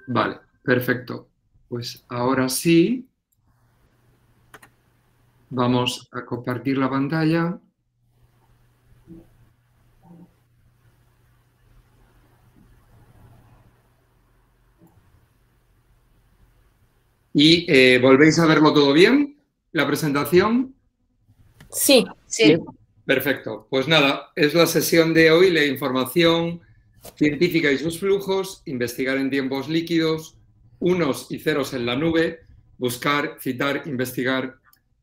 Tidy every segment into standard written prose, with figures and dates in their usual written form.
Vale, perfecto. Pues ahora sí, vamos a compartir la pantalla. ¿Y volvéis a verlo todo bien? ¿La presentación? Sí, Sí. Perfecto. Pues nada, es la sesión de hoy, la información científica y sus flujos, investigar en tiempos líquidos, unos y ceros en la nube, buscar, citar, investigar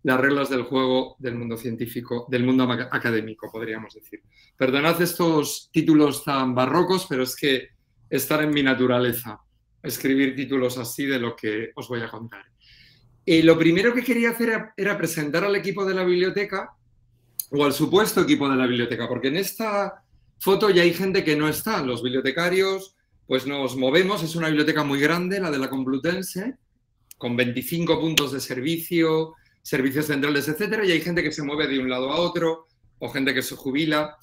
las reglas del juego del mundo científico, del mundo académico, podríamos decir. Perdonad estos títulos tan barrocos, pero es que están en mi naturaleza, escribir títulos así de lo que os voy a contar. Lo primero que quería hacer era presentar al equipo de la biblioteca o al supuesto equipo de la biblioteca, porque en esta foto ya hay gente que no está. Los bibliotecarios, pues nos movemos, es una biblioteca muy grande, la de la Complutense, con 25 puntos de servicio, servicios centrales, etcétera, y hay gente que se mueve de un lado a otro, o gente que se jubila.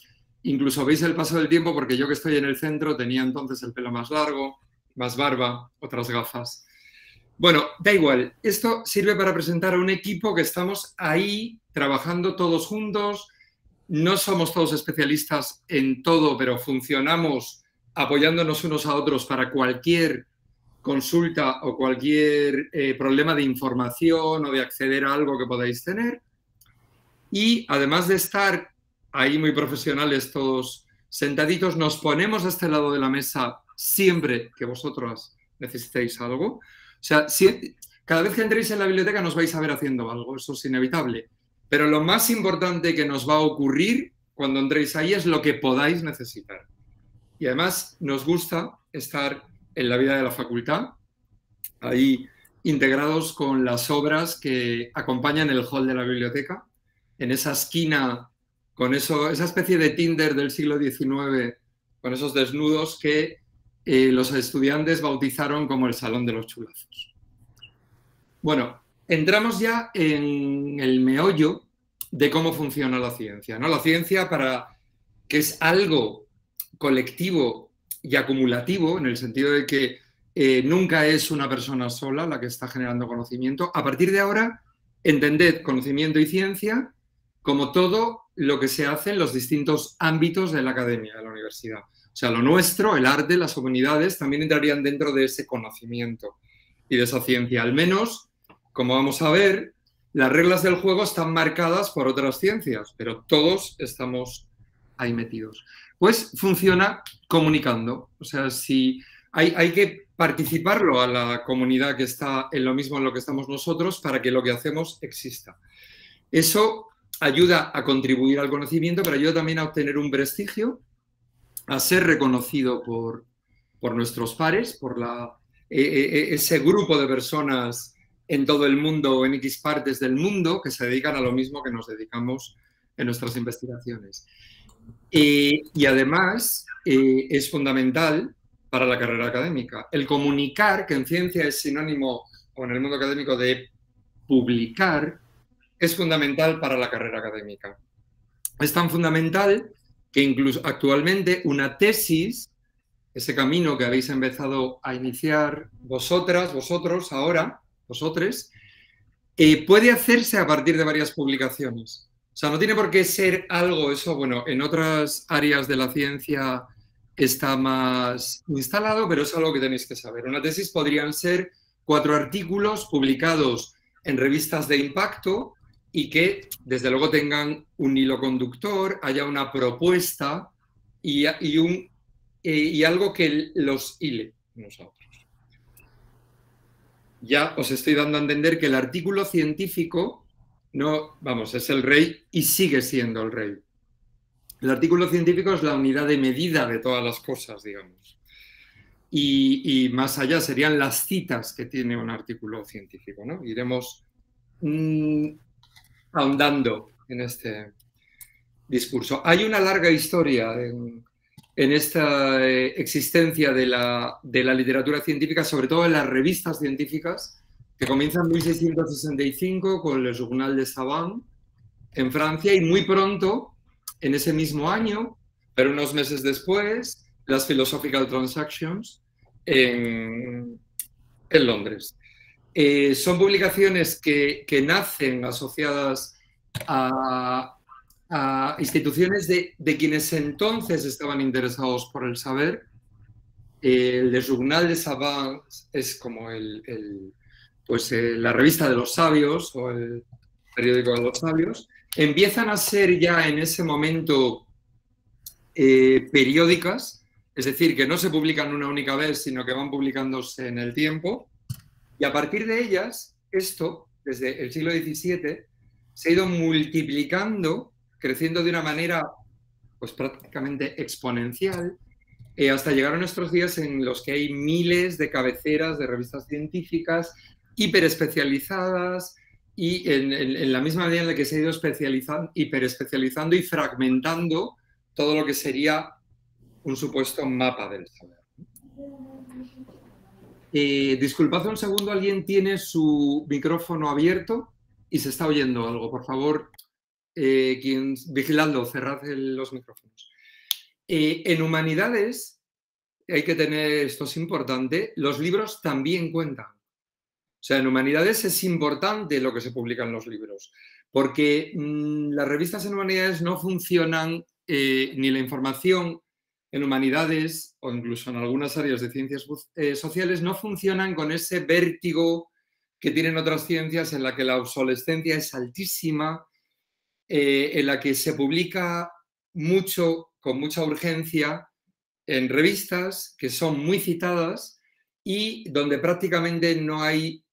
Incluso veis el paso del tiempo, porque yo que estoy en el centro tenía entonces el pelo más largo, más barba, otras gafas. Bueno, da igual, esto sirve para presentar a un equipo que estamos ahí trabajando todos juntos, no somos todos especialistas en todo, pero funcionamos apoyándonos unos a otros para cualquier consulta o cualquier problema de información o de acceder a algo que podáis tener. Y además de estar ahí muy profesionales todos sentaditos, nos ponemos a este lado de la mesa siempre que vosotros necesitéis algo. O sea, cada vez que entréis en la biblioteca nos vais a ver haciendo algo, eso es inevitable. Pero lo más importante que nos va a ocurrir cuando entréis ahí es lo que podáis necesitar. Y además nos gusta estar en la vida de la facultad, ahí integrados con las obras que acompañan el hall de la biblioteca, en esa esquina, con esa especie de Tinder del siglo XIX, con esos desnudos que los estudiantes bautizaron como el Salón de los Chulazos. Bueno, entramos ya en el meollo de cómo funciona la ciencia, ¿no? La ciencia, que es algo colectivo y acumulativo, en el sentido de que nunca es una persona sola la que está generando conocimiento. A partir de ahora, entended conocimiento y ciencia como todo lo que se hace en los distintos ámbitos de la academia, de la universidad. O sea, lo nuestro, el arte, las humanidades, también entrarían dentro de ese conocimiento y de esa ciencia. Al menos, como vamos a ver, las reglas del juego están marcadas por otras ciencias, pero todos estamos ahí metidos. Pues funciona comunicando. O sea, si hay que participarlo a la comunidad que está en lo mismo en lo que estamos nosotros para que lo que hacemos exista. Eso ayuda a contribuir al conocimiento, pero ayuda también a obtener un prestigio, a ser reconocido por nuestros pares, por ese grupo de personas en todo el mundo o en X partes del mundo que se dedican a lo mismo que nos dedicamos en nuestras investigaciones. Y además es fundamental para la carrera académica. El comunicar, que en ciencia es sinónimo, o en el mundo académico, de publicar, es fundamental para la carrera académica. Es tan fundamental que incluso actualmente una tesis, ese camino que habéis empezado a iniciar vosotras, vosotros, ahora, vosotres, puede hacerse a partir de varias publicaciones. O sea, no tiene por qué ser algo, eso, bueno, en otras áreas de la ciencia está más instalado, pero es algo que tenéis que saber. Una tesis podrían ser 4 artículos publicados en revistas de impacto y que, desde luego, tengan un hilo conductor, haya una propuesta y algo que los hile nosotros. Ya os estoy dando a entender que el artículo científico no, vamos, es el rey y sigue siendo el rey. El artículo científico es la unidad de medida de todas las cosas, digamos. Y más allá serían las citas que tiene un artículo científico, ¿no? Iremos ahondando en este discurso. Hay una larga historia en esta existencia de la literatura científica, sobre todo en las revistas científicas, que comienza en 1665 con Le Journal des Savants en Francia, y muy pronto, en ese mismo año, pero unos meses después, las Philosophical Transactions en Londres. Son publicaciones que nacen asociadas a instituciones de quienes entonces estaban interesados por el saber. El Le Journal des Savants es como la revista de los sabios o el periódico de los sabios. Empiezan a ser ya en ese momento periódicas, es decir, que no se publican una única vez, sino que van publicándose en el tiempo. Y a partir de ellas, esto, desde el siglo XVII, se ha ido multiplicando, creciendo de una manera pues, prácticamente exponencial, hasta llegar a nuestros días en los que hay miles de cabeceras de revistas científicas hiperespecializadas y en la misma medida en la que se ha ido hiperespecializando y fragmentando todo lo que sería un supuesto mapa del saber. Disculpad un segundo, alguien tiene su micrófono abierto y se está oyendo algo. Por favor, vigiladlo, cerrad los micrófonos. En humanidades, hay que tener, esto es importante, los libros también cuentan. O sea, en humanidades es importante lo que se publica en los libros, porque las revistas en humanidades no funcionan, ni la información en humanidades o incluso en algunas áreas de ciencias sociales no funcionan con ese vértigo que tienen otras ciencias en la que la obsolescencia es altísima, en la que se publica mucho, con mucha urgencia, en revistas que son muy citadas y donde prácticamente no hay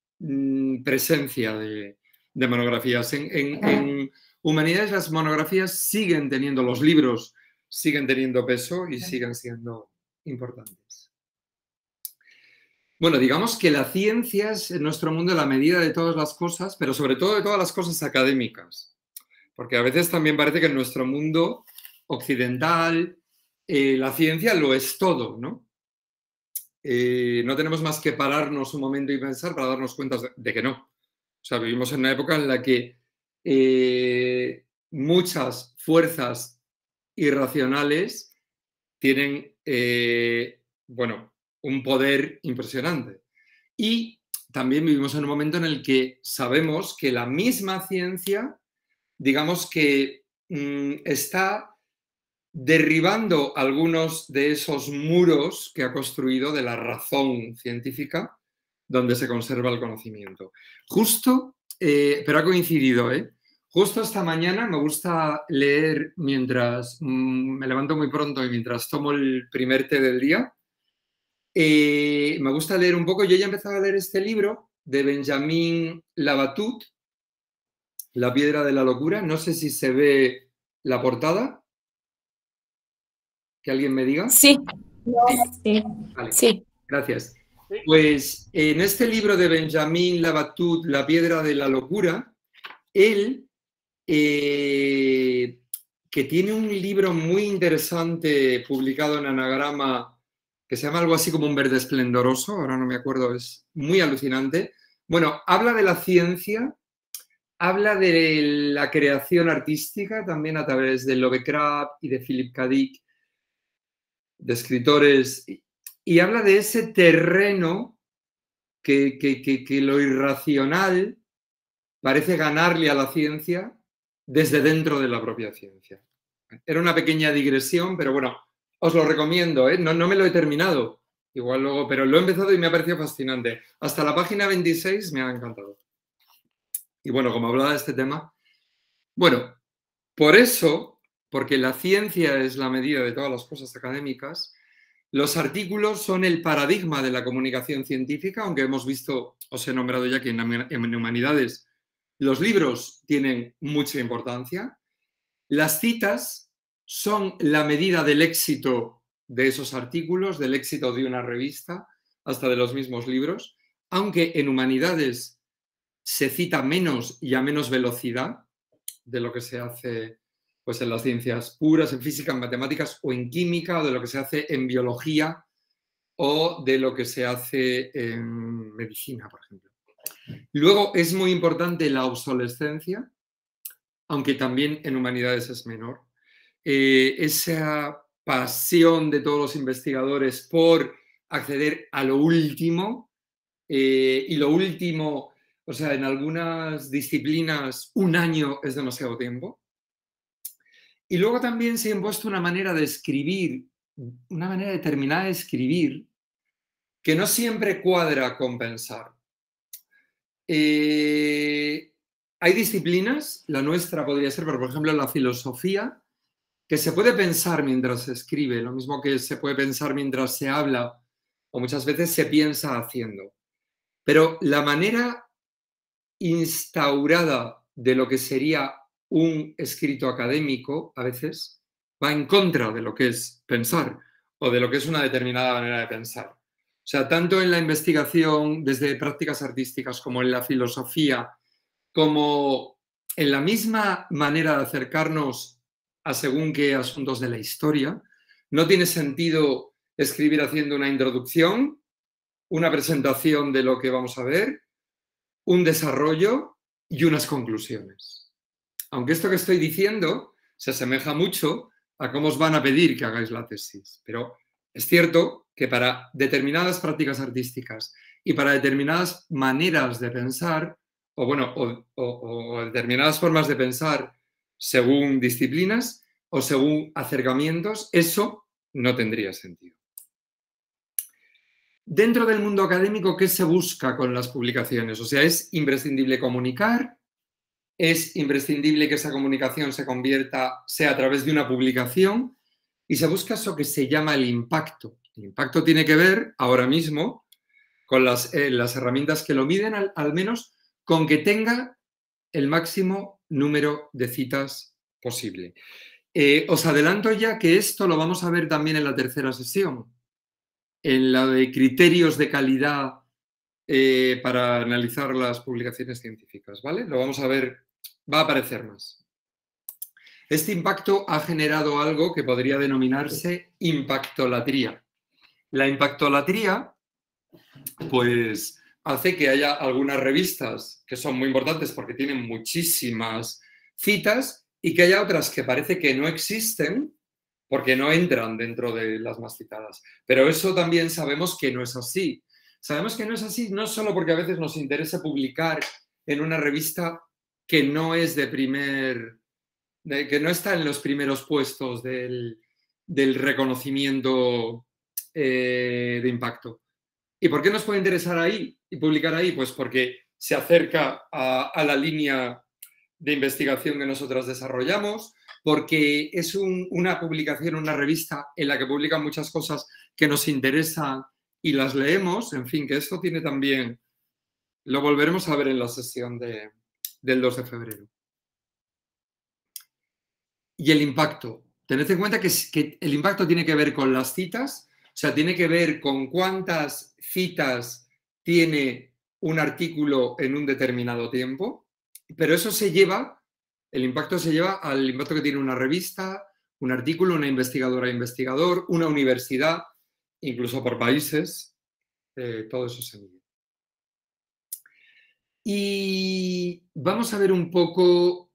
presencia de monografías. En humanidades las monografías siguen teniendo, los libros siguen teniendo peso y siguen siendo importantes. Bueno, digamos que la ciencia es en nuestro mundo la medida de todas las cosas, pero sobre todo de todas las cosas académicas. Porque a veces también parece que en nuestro mundo occidental la ciencia lo es todo, ¿no? No tenemos más que pararnos un momento y pensar para darnos cuenta de que no. O sea, vivimos en una época en la que muchas fuerzas irracionales tienen, un poder impresionante. Y también vivimos en un momento en el que sabemos que la misma ciencia, digamos que está derribando algunos de esos muros que ha construido de la razón científica donde se conserva el conocimiento. Justo, pero ha coincidido, justo esta mañana me gusta leer mientras me levanto muy pronto y mientras tomo el primer té del día. Me gusta leer un poco. Yo ya he empezado a leer este libro de Benjamin Labatut, La piedra de la locura. No sé si se ve la portada. ¿Que alguien me diga? Sí. Sí. Vale. Sí. Gracias. Pues en este libro de Benjamin Labatut, La piedra de la locura, él, que tiene un libro muy interesante publicado en Anagrama, que se llama algo así como Un verde esplendoroso, ahora no me acuerdo, es muy alucinante. Bueno, habla de la ciencia, habla de la creación artística también a través de Lovecraft y de Philip K. Dick, de escritores, y habla de ese terreno que lo irracional parece ganarle a la ciencia desde dentro de la propia ciencia. Era una pequeña digresión, pero bueno, os lo recomiendo, no me lo he terminado, igual luego, pero lo he empezado y me ha parecido fascinante. Hasta la página 26 me ha encantado. Y bueno, como hablaba de este tema, bueno, por eso, porque la ciencia es la medida de todas las cosas académicas, los artículos son el paradigma de la comunicación científica, aunque hemos visto, os he nombrado ya que en humanidades los libros tienen mucha importancia. Las citas son la medida del éxito de esos artículos, del éxito de una revista, hasta de los mismos libros, aunque en humanidades se cita menos y a menos velocidad de lo que se hace pues, en las ciencias puras, en física, en matemáticas o en química, o de lo que se hace en biología o de lo que se hace en medicina, por ejemplo. Luego es muy importante la obsolescencia, aunque también en humanidades es menor. Esa pasión de todos los investigadores por acceder a lo último y lo último, o sea, en algunas disciplinas un año es demasiado tiempo. Y luego también se ha impuesto una manera de escribir, una manera determinada de escribir que no siempre cuadra con pensar. Hay disciplinas, la nuestra podría ser, pero por ejemplo la filosofía, que se puede pensar mientras se escribe, lo mismo que se puede pensar mientras se habla, o muchas veces se piensa haciendo. Pero la manera instaurada de lo que sería un escrito académico, a veces, va en contra de lo que es pensar o de lo que es una determinada manera de pensar. O sea, tanto en la investigación desde prácticas artísticas como en la filosofía, como en la misma manera de acercarnos a según qué asuntos de la historia, no tiene sentido escribir haciendo una introducción, una presentación de lo que vamos a ver, un desarrollo y unas conclusiones. Aunque esto que estoy diciendo se asemeja mucho a cómo os van a pedir que hagáis la tesis, pero es cierto que para determinadas prácticas artísticas y para determinadas maneras de pensar, o determinadas formas de pensar según disciplinas o según acercamientos, eso no tendría sentido. Dentro del mundo académico, ¿qué se busca con las publicaciones? O sea, es imprescindible comunicar, es imprescindible que esa comunicación sea a través de una publicación y se busca eso que se llama el impacto. El impacto tiene que ver ahora mismo con las herramientas que lo miden, al menos con que tenga el máximo número de citas posible. Os adelanto ya que esto lo vamos a ver también en la tercera sesión, en la de criterios de calidad para analizar las publicaciones científicas, ¿vale? Lo vamos a ver, va a aparecer más. Este impacto ha generado algo que podría denominarse impactolatría. La impactolatría, pues, hace que haya algunas revistas que son muy importantes porque tienen muchísimas citas y que haya otras que parece que no existen porque no entran dentro de las más citadas. Pero eso también sabemos que no es así. Sabemos que no es así no solo porque a veces nos interesa publicar en una revista que no es que no está en los primeros puestos del reconocimiento de impacto. ¿Y por qué nos puede interesar ahí y publicar ahí? Pues porque se acerca a la línea de investigación que nosotros desarrollamos, porque es una publicación, una revista en la que publican muchas cosas que nos interesan y las leemos. En fin, que esto tiene también, lo volveremos a ver en la sesión del 2 de febrero. Y el impacto. Tened en cuenta que el impacto tiene que ver con las citas, o sea, tiene que ver con cuántas citas tiene un artículo en un determinado tiempo, pero eso el impacto se lleva al impacto que tiene una revista, un artículo, una investigadora, investigador, una universidad, incluso por países, todo eso se mide. Y vamos a ver un poco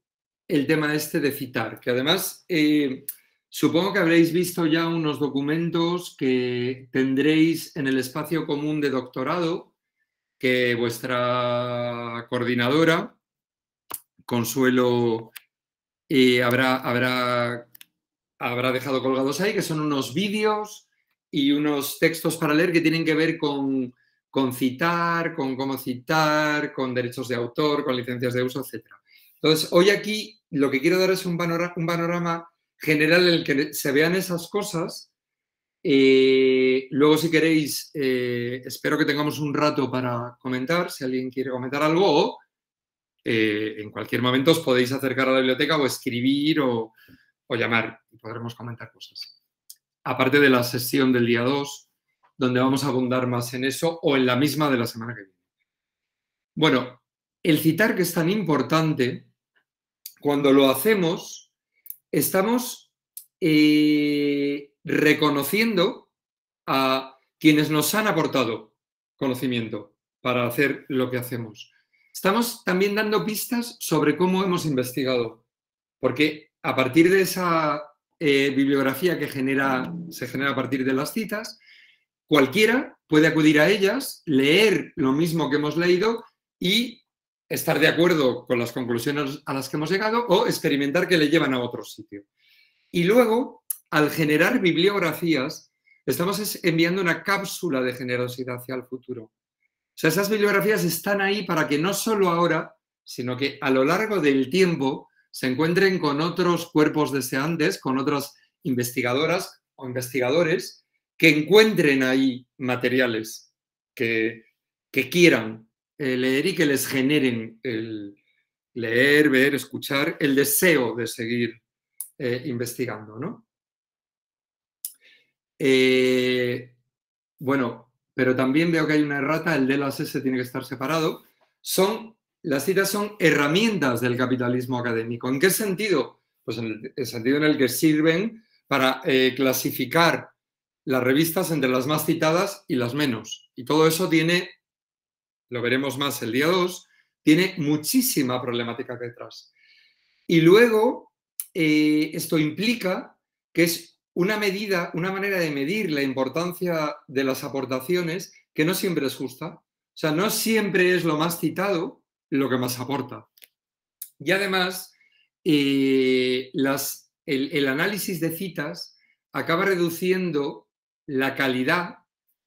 el tema este de citar, que además supongo que habréis visto ya unos documentos que tendréis en el espacio común de doctorado que vuestra coordinadora, Consuelo, habrá dejado colgados ahí, que son unos vídeos y unos textos para leer que tienen que ver con citar, con cómo citar, con derechos de autor, con licencias de uso, etc. Entonces, hoy aquí lo que quiero dar es un panorama general en el que se vean esas cosas. Luego, si queréis, espero que tengamos un rato para comentar, si alguien quiere comentar algo, o en cualquier momento os podéis acercar a la biblioteca o escribir o llamar y podremos comentar cosas. Aparte de la sesión del día 2, donde vamos a abundar más en eso, o en la misma de la semana que viene. Bueno, el citar, que es tan importante, cuando lo hacemos, estamos reconociendo a quienes nos han aportado conocimiento para hacer lo que hacemos. Estamos también dando pistas sobre cómo hemos investigado, porque a partir de esa bibliografía que se genera a partir de las citas, cualquiera puede acudir a ellas, leer lo mismo que hemos leído y estar de acuerdo con las conclusiones a las que hemos llegado o experimentar que le llevan a otro sitio. Y luego, al generar bibliografías, estamos enviando una cápsula de generosidad hacia el futuro. O sea, esas bibliografías están ahí para que no solo ahora, sino que a lo largo del tiempo se encuentren con otros cuerpos deseantes, con otras investigadoras o investigadores que encuentren ahí materiales que quieran leer y que les generen el leer, ver, escuchar, el deseo de seguir investigando, ¿no? Bueno, pero también veo que hay una errata, el de las S tiene que estar separado. Las citas son herramientas del capitalismo académico. ¿En qué sentido? Pues en el sentido en el que sirven para clasificar las revistas entre las más citadas y las menos. Y todo eso tiene, lo veremos más el día 2, tiene muchísima problemática detrás. Y luego, esto implica que es una medida, una manera de medir la importancia de las aportaciones que no siempre es justa. O sea, no siempre es lo más citado lo que más aporta. Y además, el análisis de citas acaba reduciendo la calidad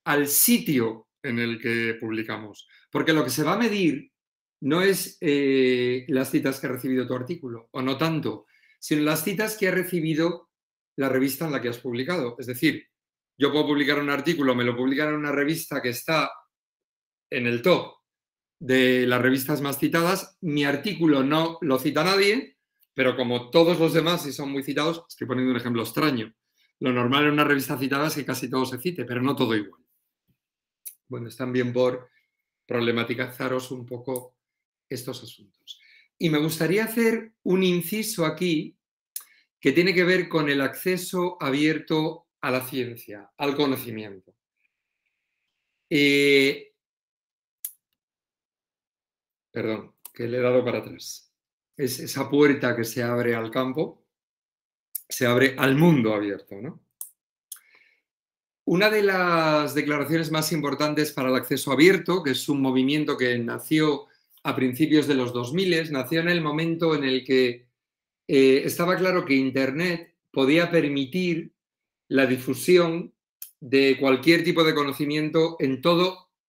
al sitio en el que publicamos. Porque lo que se va a medir no es las citas que ha recibido tu artículo, o no tanto, sino las citas que ha recibido la revista en la que has publicado. Es decir, yo puedo publicar un artículo, me lo publican en una revista que está en el top de las revistas más citadas, mi artículo no lo cita nadie, pero como todos los demás, si son muy citados, estoy poniendo un ejemplo extraño. Lo normal en una revista citada es que casi todo se cite, pero no todo igual. Bueno, es también por problematizaros un poco estos asuntos. Y me gustaría hacer un inciso aquí que tiene que ver con el acceso abierto a la ciencia, al conocimiento. Perdón, que le he dado para atrás. Es esa puerta que se abre al campo, se abre al mundo abierto, ¿no? Una de las declaraciones más importantes para el acceso abierto, que es un movimiento que nació a principios de los 2000, nació en el momento en el que estaba claro que Internet podía permitir la difusión de cualquier tipo de conocimiento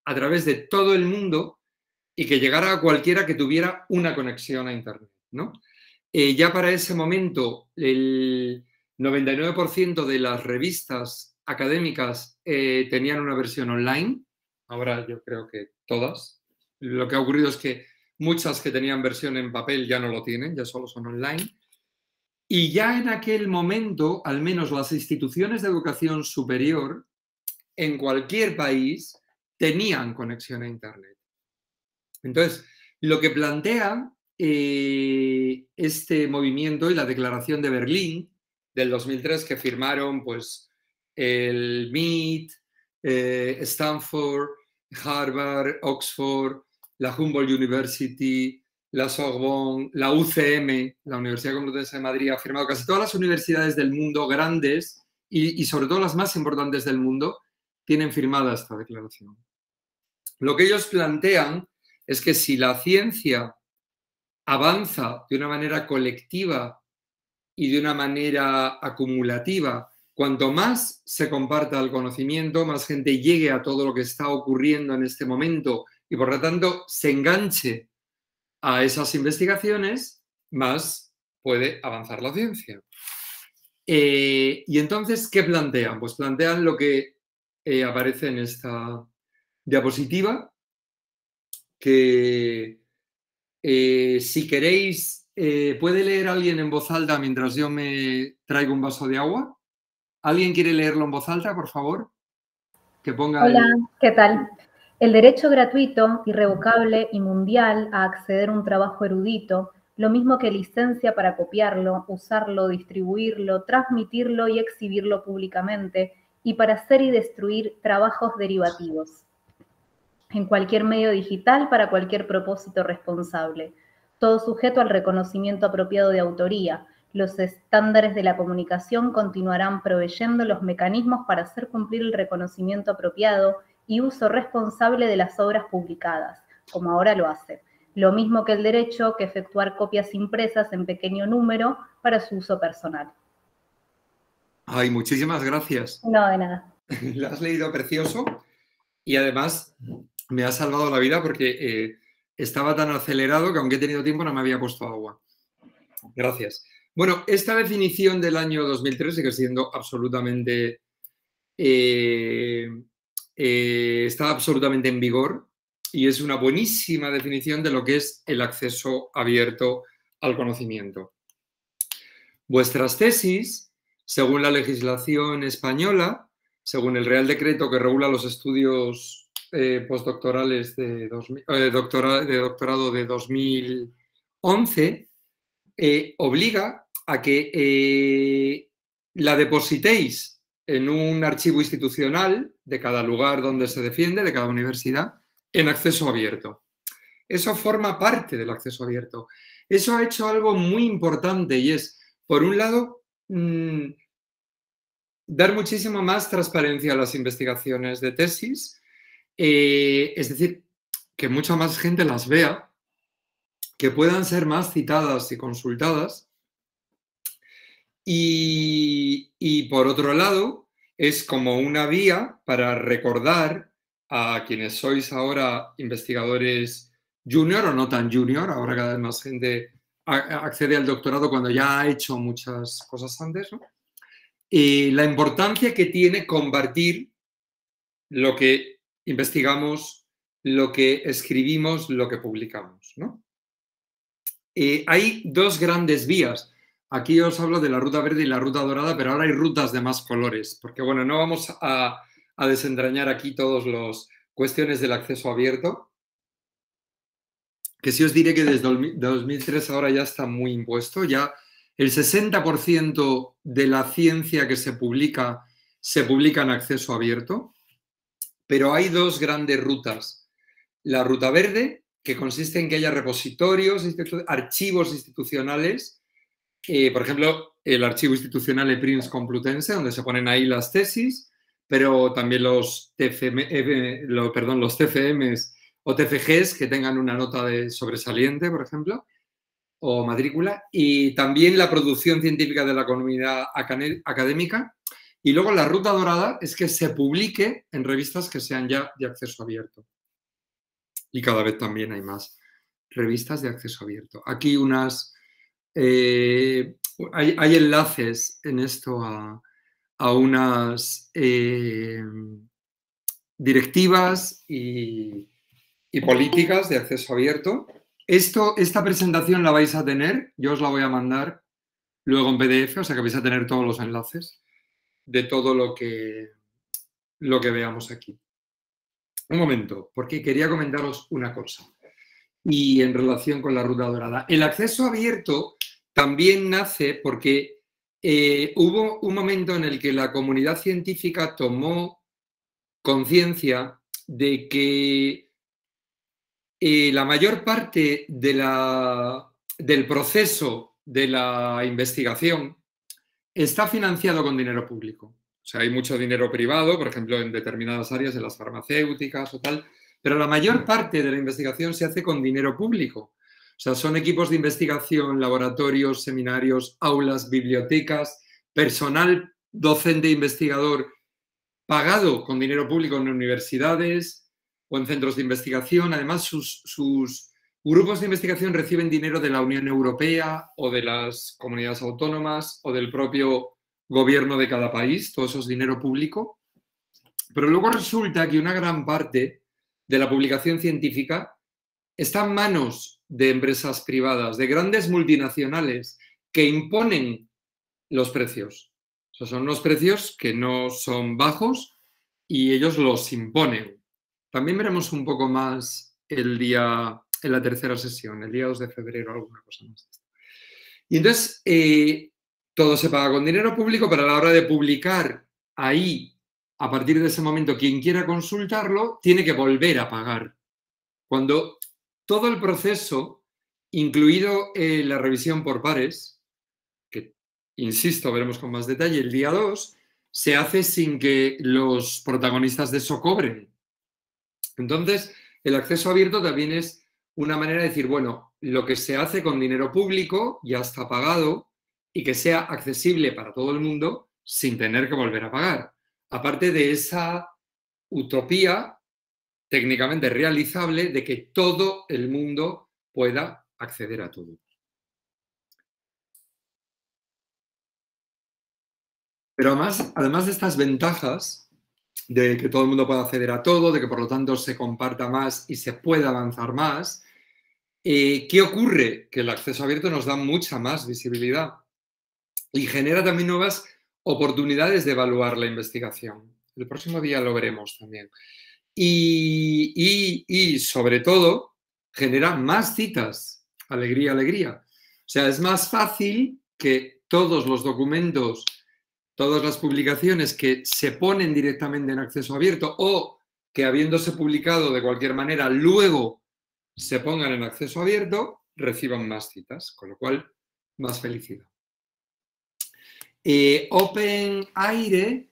a través de todo el mundo y que llegara a cualquiera que tuviera una conexión a Internet, ¿no? Ya para ese momento, el 99% de las revistas académicas tenían una versión online. Ahora yo creo que todas. Lo que ha ocurrido es que muchas que tenían versión en papel ya no lo tienen, ya solo son online. Y ya en aquel momento, al menos las instituciones de educación superior en cualquier país tenían conexión a Internet. Entonces, lo que plantea este movimiento y la Declaración de Berlín del 2003 que firmaron pues, el MIT, Stanford, Harvard, Oxford, la Humboldt University, la Sorbonne, la UCM, la Universidad Complutense de Madrid, ha firmado casi todas las universidades del mundo grandes y sobre todo las más importantes del mundo tienen firmada esta declaración. Lo que ellos plantean es que si la ciencia avanza de una manera colectiva y de una manera acumulativa, cuanto más se comparta el conocimiento, más gente llegue a todo lo que está ocurriendo en este momento y por lo tanto se enganche a esas investigaciones, más puede avanzar la ciencia. Y entonces, ¿qué plantean? Pues plantean lo que aparece en esta diapositiva, que si queréis, ¿puede leer alguien en voz alta mientras yo me traigo un vaso de agua? ¿Alguien quiere leerlo en voz alta, por favor? Que ponga Hola, ¿qué tal? El derecho gratuito, irrevocable y mundial a acceder a un trabajo erudito, lo mismo que licencia para copiarlo, usarlo, distribuirlo, transmitirlo y exhibirlo públicamente, y para hacer y destruir trabajos derivativos. En cualquier medio digital para cualquier propósito responsable. Todo sujeto al reconocimiento apropiado de autoría, Los estándares de la comunicación continuarán proveyendo los mecanismos para hacer cumplir el reconocimiento apropiado y uso responsable de las obras publicadas, como ahora lo hace. Lo mismo que el derecho que efectuar copias impresas en pequeño número para su uso personal. Ay, muchísimas gracias. No, de nada. Lo has leído precioso y además me ha salvado la vida porque estaba tan acelerado que aunque he tenido tiempo no me había puesto agua. Gracias. Bueno, esta definición del año 2003 sigue siendo absolutamente... está absolutamente en vigor y es una buenísima definición de lo que es el acceso abierto al conocimiento. Vuestras tesis, según la legislación española, según el Real Decreto que regula los estudios postdoctorales de doctorado de 2011, obliga a que la depositéis en un archivo institucional de cada lugar donde se defiende, de cada universidad, en acceso abierto. Eso forma parte del acceso abierto. Eso ha hecho algo muy importante y es, por un lado, dar muchísimo más transparencia a las investigaciones de tesis, es decir, que mucha más gente las vea, que puedan ser más citadas y consultadas. Y por otro lado, es como una vía para recordar a quienes sois ahora investigadores junior o no tan junior, ahora cada vez más gente accede al doctorado cuando ya ha hecho muchas cosas antes, ¿no? La importancia que tiene compartir lo que investigamos, lo que escribimos, lo que publicamos, ¿no? Hay dos grandes vías. Aquí os hablo de la ruta verde y la ruta dorada, pero ahora hay rutas de más colores, porque bueno, no vamos a desentrañar aquí todas las cuestiones del acceso abierto, que sí os diré que desde 2003 ahora ya está muy impuesto, ya el 60% de la ciencia que se publica en acceso abierto, pero hay dos grandes rutas. La ruta verde, que consiste en que haya repositorios, archivos institucionales, por ejemplo, el archivo institucional EPRINS Complutense, donde se ponen ahí las tesis, pero también los TFMs o TFGs que tengan una nota de sobresaliente, por ejemplo, o matrícula, y también la producción científica de la comunidad académica. Y luego la ruta dorada es que se publique en revistas que sean ya de acceso abierto. Y cada vez también hay más revistas de acceso abierto. Aquí hay enlaces en esto a unas directivas y políticas de acceso abierto. Esta presentación la vais a tener, yo os la voy a mandar luego en PDF, o sea que vais a tener todos los enlaces de todo lo que veamos aquí. Un momento, porque quería comentaros una cosa. Y en relación con la ruta dorada. El acceso abierto también nace porque hubo un momento en el que la comunidad científica tomó conciencia de que la mayor parte del proceso de la investigación está financiado con dinero público. O sea, hay mucho dinero privado, por ejemplo, en determinadas áreas, en las farmacéuticas o tal, pero la mayor parte de la investigación se hace con dinero público. O sea, son equipos de investigación, laboratorios, seminarios, aulas, bibliotecas, personal docente e investigador pagado con dinero público en universidades o en centros de investigación. Además, sus grupos de investigación reciben dinero de la Unión Europea o de las comunidades autónomas o del propio gobierno de cada país, todo eso es dinero público. Pero luego resulta que una gran parte de la publicación científica está en manos de empresas privadas, de grandes multinacionales que imponen los precios. O sea, son unos precios que no son bajos y ellos los imponen. También veremos un poco más el día, en la tercera sesión, el día 2 de febrero, alguna cosa más. Y entonces, todo se paga con dinero público, pero a la hora de publicar ahí, a partir de ese momento, quien quiera consultarlo, tiene que volver a pagar. Cuando todo el proceso, incluido la revisión por pares, que insisto, veremos con más detalle, el día 2, se hace sin que los protagonistas de eso cobren. Entonces, el acceso abierto también es una manera de decir, bueno, lo que se hace con dinero público ya está pagado y que sea accesible para todo el mundo sin tener que volver a pagar. Aparte de esa utopía técnicamente realizable de que todo el mundo pueda acceder a todo. Pero además de estas ventajas de que todo el mundo pueda acceder a todo, de que por lo tanto se comparta más y se pueda avanzar más, ¿qué ocurre? Que el acceso abierto nos da mucha más visibilidad y genera también nuevas oportunidades de evaluar la investigación. El próximo día lo veremos también. Y sobre todo, genera más citas. Alegría, alegría. O sea, es más fácil que todos los documentos, todas las publicaciones que se ponen directamente en acceso abierto o que habiéndose publicado de cualquier manera luego se pongan en acceso abierto, reciban más citas, con lo cual más felicidad. OpenAIRE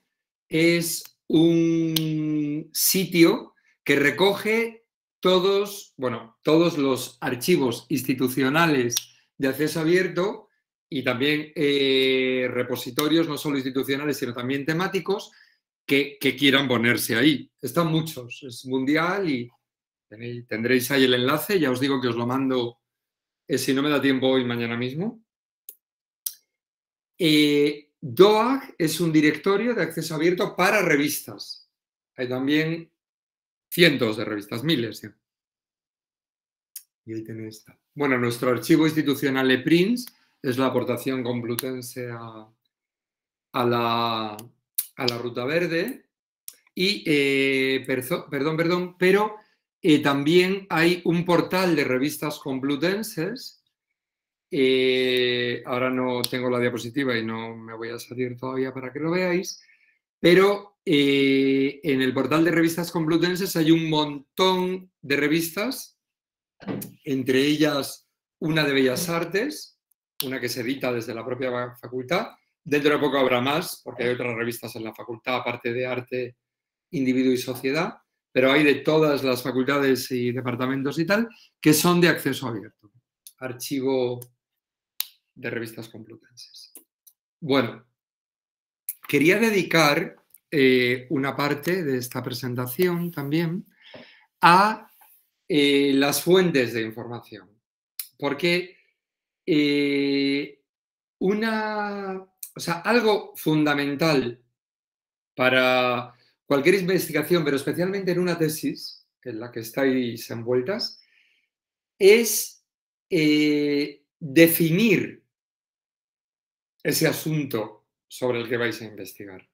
es un sitio que recoge todos los archivos institucionales de acceso abierto y también repositorios no solo institucionales, sino también temáticos que quieran ponerse ahí. Están muchos, es mundial y tendréis ahí el enlace, ya os digo que os lo mando si no me da tiempo hoy, mañana mismo. DOAG es un directorio de acceso abierto para revistas. Hay también cientos de revistas, miles. ¿Sí? Y ahí tenéis esta. Bueno, nuestro archivo institucional ePrints es la aportación complutense a la Ruta Verde. Y, pero también hay un portal de revistas complutenses. Ahora no tengo la diapositiva y no me voy a salir todavía para que lo veáis, pero en el portal de revistas complutenses hay un montón de revistas, entre ellas una de Bellas Artes, una que se edita desde la propia facultad. Dentro de poco habrá más, porque hay otras revistas en la facultad, aparte de Arte, Individuo y Sociedad, pero hay de todas las facultades y departamentos y tal, que son de acceso abierto. Archivo de revistas complutenses. Bueno, quería dedicar una parte de esta presentación también a las fuentes de información, porque algo fundamental para cualquier investigación, pero especialmente en una tesis en la que estáis envueltas, es definir ese asunto sobre el que vais a investigar.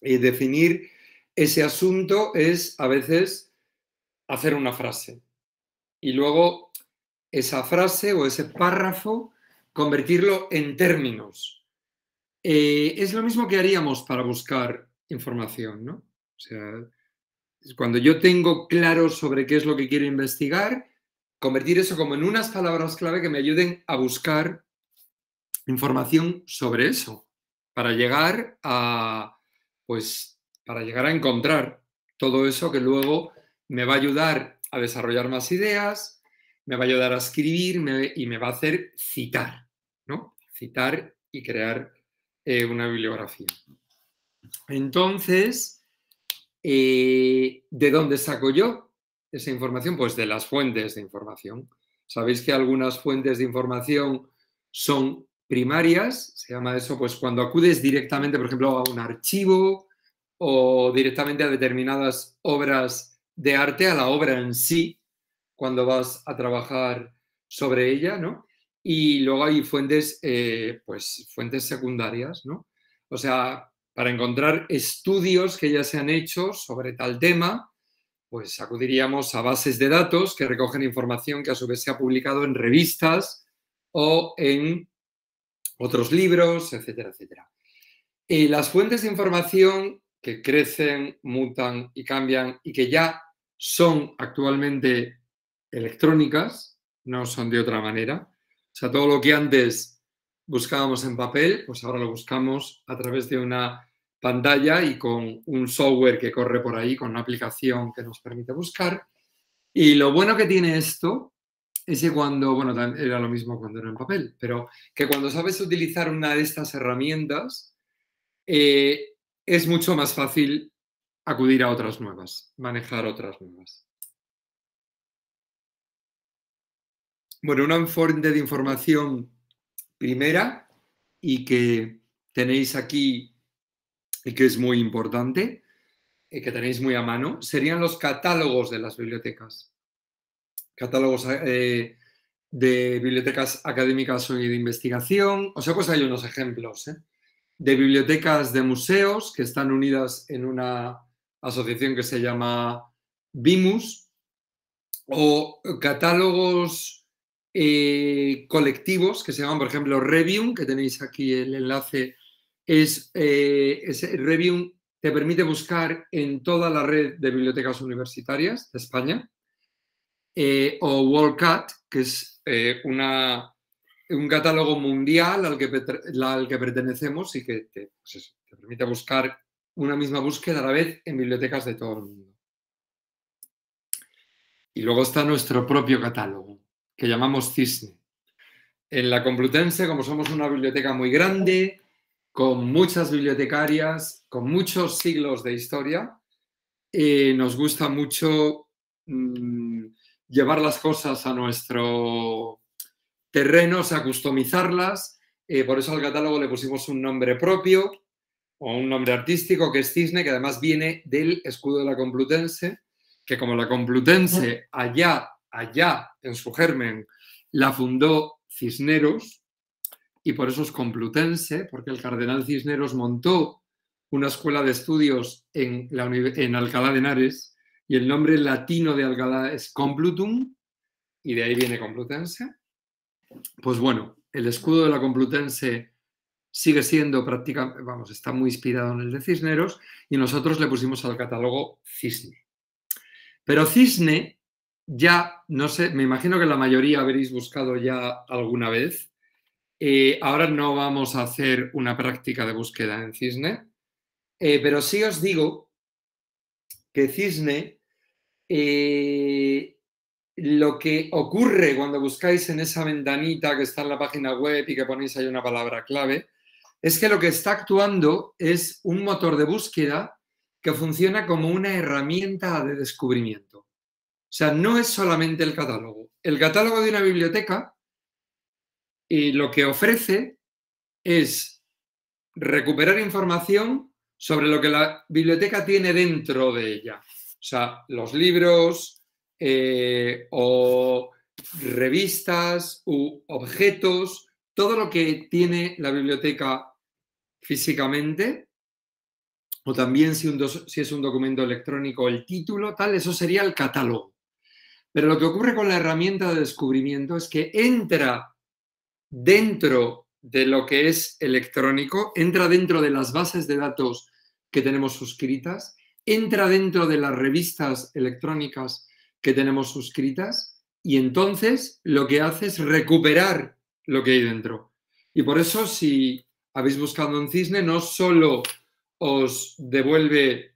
Y definir ese asunto es a veces hacer una frase y luego esa frase o ese párrafo convertirlo en términos. Es lo mismo que haríamos para buscar información, ¿no? O sea, cuando yo tengo claro sobre qué es lo que quiero investigar, convertir eso como en unas palabras clave que me ayuden a buscar información sobre eso, para llegar a encontrar todo eso que luego me va a ayudar a desarrollar más ideas, me va a ayudar a escribir y me va a hacer citar, ¿no? Citar y crear una bibliografía. Entonces, ¿de dónde saco yo esa información? Pues de las fuentes de información. Sabéis que algunas fuentes de información son primarias, se llama eso, pues cuando acudes directamente, por ejemplo, a un archivo o directamente a determinadas obras de arte, a la obra en sí, cuando vas a trabajar sobre ella, ¿no? Y luego hay fuentes, fuentes secundarias, ¿no? O sea, para encontrar estudios que ya se han hecho sobre tal tema, pues acudiríamos a bases de datos que recogen información que a su vez se ha publicado en revistas o en otros libros, etcétera, etcétera. Las fuentes de información que crecen, mutan y cambian y que ya son actualmente electrónicas, no son de otra manera. O sea, todo lo que antes buscábamos en papel, pues ahora lo buscamos a través de una pantalla y con un software que corre por ahí, con una aplicación que nos permite buscar. Y lo bueno que tiene esto es que cuando, bueno, era lo mismo cuando era en papel, pero que cuando sabes utilizar una de estas herramientas, es mucho más fácil acudir a otras nuevas, manejar otras nuevas. Bueno, una fuente de información primera y que tenéis aquí y que es muy importante, que tenéis muy a mano, serían los catálogos de las bibliotecas. Catálogos de bibliotecas académicas y de investigación. O sea, pues hay unos ejemplos, de bibliotecas de museos que están unidas en una asociación que se llama BIMUS, o catálogos colectivos que se llaman, por ejemplo, Revium, que tenéis aquí el enlace. Revium te permite buscar en toda la red de bibliotecas universitarias de España, o WorldCat, que es un catálogo mundial al que pertenecemos y que te permite buscar una misma búsqueda a la vez en bibliotecas de todo el mundo. Y luego está nuestro propio catálogo, que llamamos Cisne. En la Complutense, como somos una biblioteca muy grande, con muchas bibliotecarias, con muchos siglos de historia, nos gusta mucho llevar las cosas a nuestro terreno, o sea, customizarlas. Por eso al catálogo le pusimos un nombre propio o un nombre artístico, que es Cisne, que además viene del escudo de la Complutense, que como la Complutense allá en su germen la fundó Cisneros, y por eso es Complutense, porque el cardenal Cisneros montó una escuela de estudios en Alcalá de Henares, y el nombre latino de Alcalá es Complutum, y de ahí viene Complutense. Pues bueno, el escudo de la Complutense sigue siendo prácticamente, vamos, está muy inspirado en el de Cisneros, y nosotros le pusimos al catálogo Cisne. Pero Cisne, ya, no sé, me imagino que la mayoría habréis buscado ya alguna vez. Ahora no vamos a hacer una práctica de búsqueda en Cisne, pero sí os digo que Cisne, lo que ocurre cuando buscáis en esa ventanita que está en la página web y que ponéis ahí una palabra clave, es que lo que está actuando es un motor de búsqueda que funciona como una herramienta de descubrimiento. O sea, no es solamente el catálogo. El catálogo de una biblioteca lo que ofrece es recuperar información sobre lo que la biblioteca tiene dentro de ella. O sea, los libros o revistas u objetos, todo lo que tiene la biblioteca físicamente, o también si es un documento electrónico, el título, tal, eso sería el catálogo. Pero lo que ocurre con la herramienta de descubrimiento es que entra dentro de lo que es electrónico, entra dentro de las bases de datos que tenemos suscritas, entra dentro de las revistas electrónicas que tenemos suscritas, y entonces lo que hace es recuperar lo que hay dentro. Y por eso, si habéis buscado en Cisne, no solo os devuelve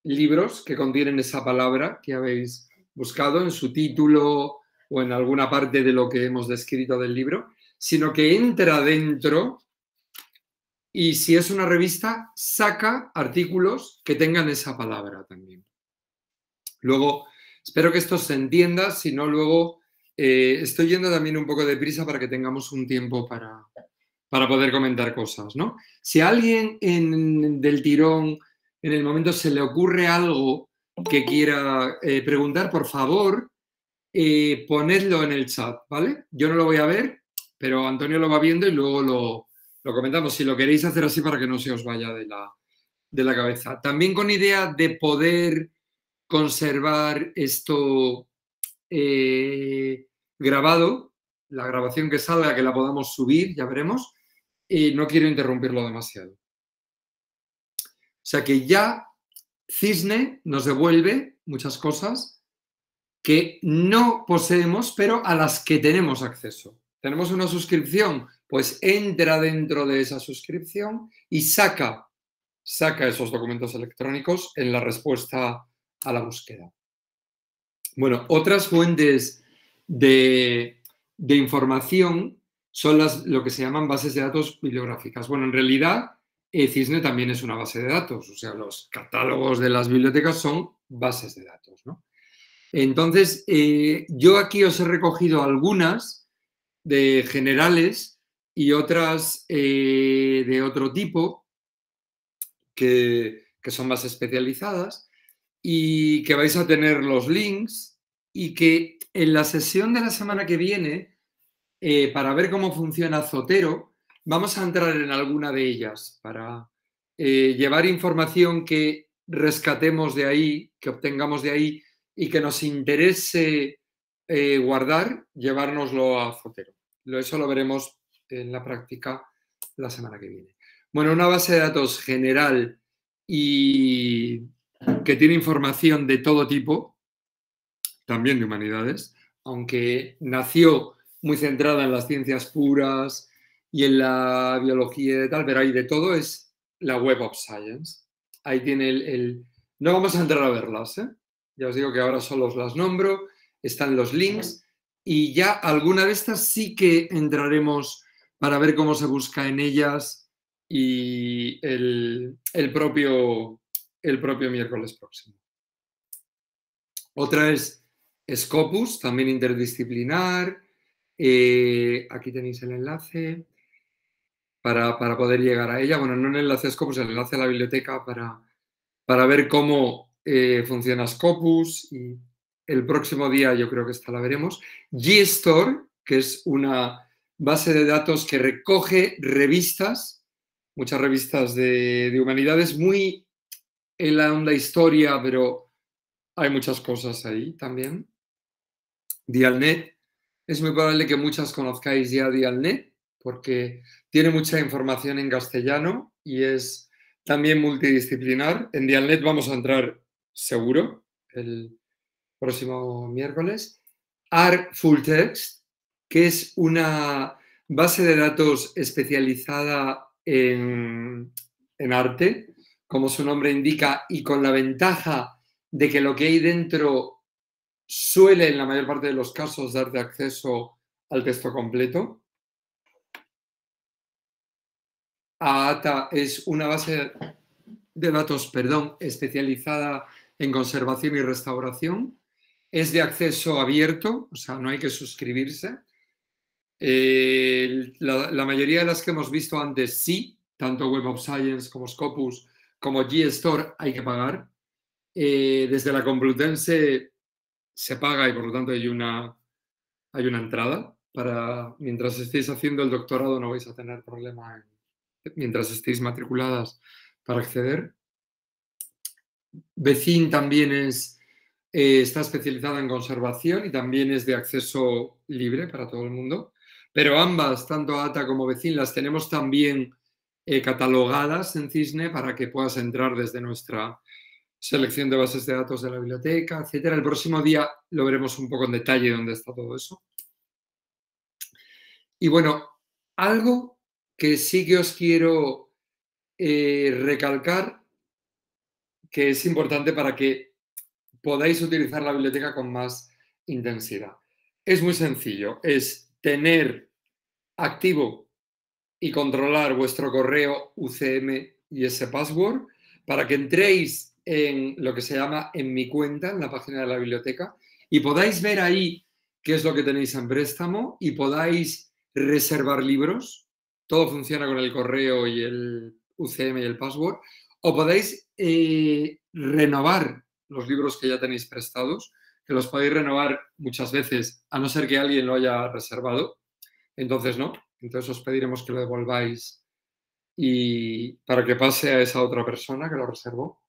libros que contienen esa palabra que habéis buscado en su título o en alguna parte de lo que hemos descrito del libro, sino que entra dentro y, si es una revista, saca artículos que tengan esa palabra también. Luego, espero que esto se entienda, si no luego estoy yendo también un poco deprisa para que tengamos un tiempo para poder comentar cosas, ¿no? Si a alguien del tirón en el momento se le ocurre algo que quiera preguntar, por favor, ponedlo en el chat, ¿vale? Yo no lo voy a ver, pero Antonio lo va viendo y luego lo comentamos, si lo queréis hacer así para que no se os vaya de la cabeza. También con idea de poder conservar esto grabado, la grabación que salga, que la podamos subir, ya veremos, y no quiero interrumpirlo demasiado. O sea que ya Cisne nos devuelve muchas cosas que no poseemos, pero a las que tenemos acceso. tenemos una suscripción, pues entra dentro de esa suscripción y saca esos documentos electrónicos en la respuesta a la búsqueda. Bueno, otras fuentes de información son lo que se llaman bases de datos bibliográficas. Bueno, en realidad, Cisne también es una base de datos, o sea, los catálogos de las bibliotecas son bases de datos, ¿no? Entonces, yo aquí os he recogido algunas de generales y otras de otro tipo que son más especializadas y que vais a tener los links y que en la sesión de la semana que viene, para ver cómo funciona Zotero, vamos a entrar en alguna de ellas para llevar información que rescatemos de ahí, que obtengamos de ahí y que nos interese guardar, llevárnoslo a Zotero. Eso lo veremos en la práctica la semana que viene. Bueno, una base de datos general y que tiene información de todo tipo, también de humanidades, aunque nació muy centrada en las ciencias puras y en la biología y tal, pero hay de todo, es la Web of Science. Ahí tiene No vamos a entrar a verlas, ¿eh? Ya os digo que ahora solo os las nombro, están los links y ya alguna de estas sí que entraremos para ver cómo se busca en ellas y el propio miércoles próximo. Otra es Scopus, también interdisciplinar. Aquí tenéis el enlace para poder llegar a ella. Bueno, no el enlace a Scopus, el enlace a la biblioteca para ver cómo funciona Scopus. Y el próximo día yo creo que esta la veremos. GStore, que es una base de datos que recoge revistas, muchas revistas de humanidades, muy en la onda historia, pero hay muchas cosas ahí también. Dialnet. Es muy probable que muchas conozcáis ya Dialnet porque tiene mucha información en castellano y es también multidisciplinar. En Dialnet vamos a entrar seguro el próximo miércoles. Art Full Text, que es una base de datos especializada en arte, como su nombre indica, y con la ventaja de que lo que hay dentro suele, en la mayor parte de los casos, darte acceso al texto completo. AATA es una base de datos, especializada en conservación y restauración. Es de acceso abierto, o sea, no hay que suscribirse. La mayoría de las que hemos visto antes sí, tanto Web of Science como Scopus como GStore hay que pagar. Desde la Complutense se paga y por lo tanto hay una entrada. Mientras estéis haciendo el doctorado no vais a tener problema mientras estéis matriculadas para acceder. Becin también está especializada en conservación y también es de acceso libre para todo el mundo. Pero ambas, tanto ATA como Becin, las tenemos también catalogadas en Cisne para que puedas entrar desde nuestra selección de bases de datos de la biblioteca, etcétera. El próximo día lo veremos un poco en detalle dónde está todo eso. Y bueno, algo que sí que os quiero recalcar, que es importante para que podáis utilizar la biblioteca con más intensidad. Es muy sencillo, es tener activo y controlar vuestro correo UCM y ese password para que entréis en lo que se llama en mi cuenta, en la página de la biblioteca, y podáis ver ahí qué es lo que tenéis en préstamo y podáis reservar libros. Todo funciona con el correo y el UCM y el password. O podéis renovar los libros que ya tenéis prestados, que los podéis renovar muchas veces, a no ser que alguien lo haya reservado. Entonces, no. Entonces os pediremos que lo devolváis y para que pase a esa otra persona que lo reservó.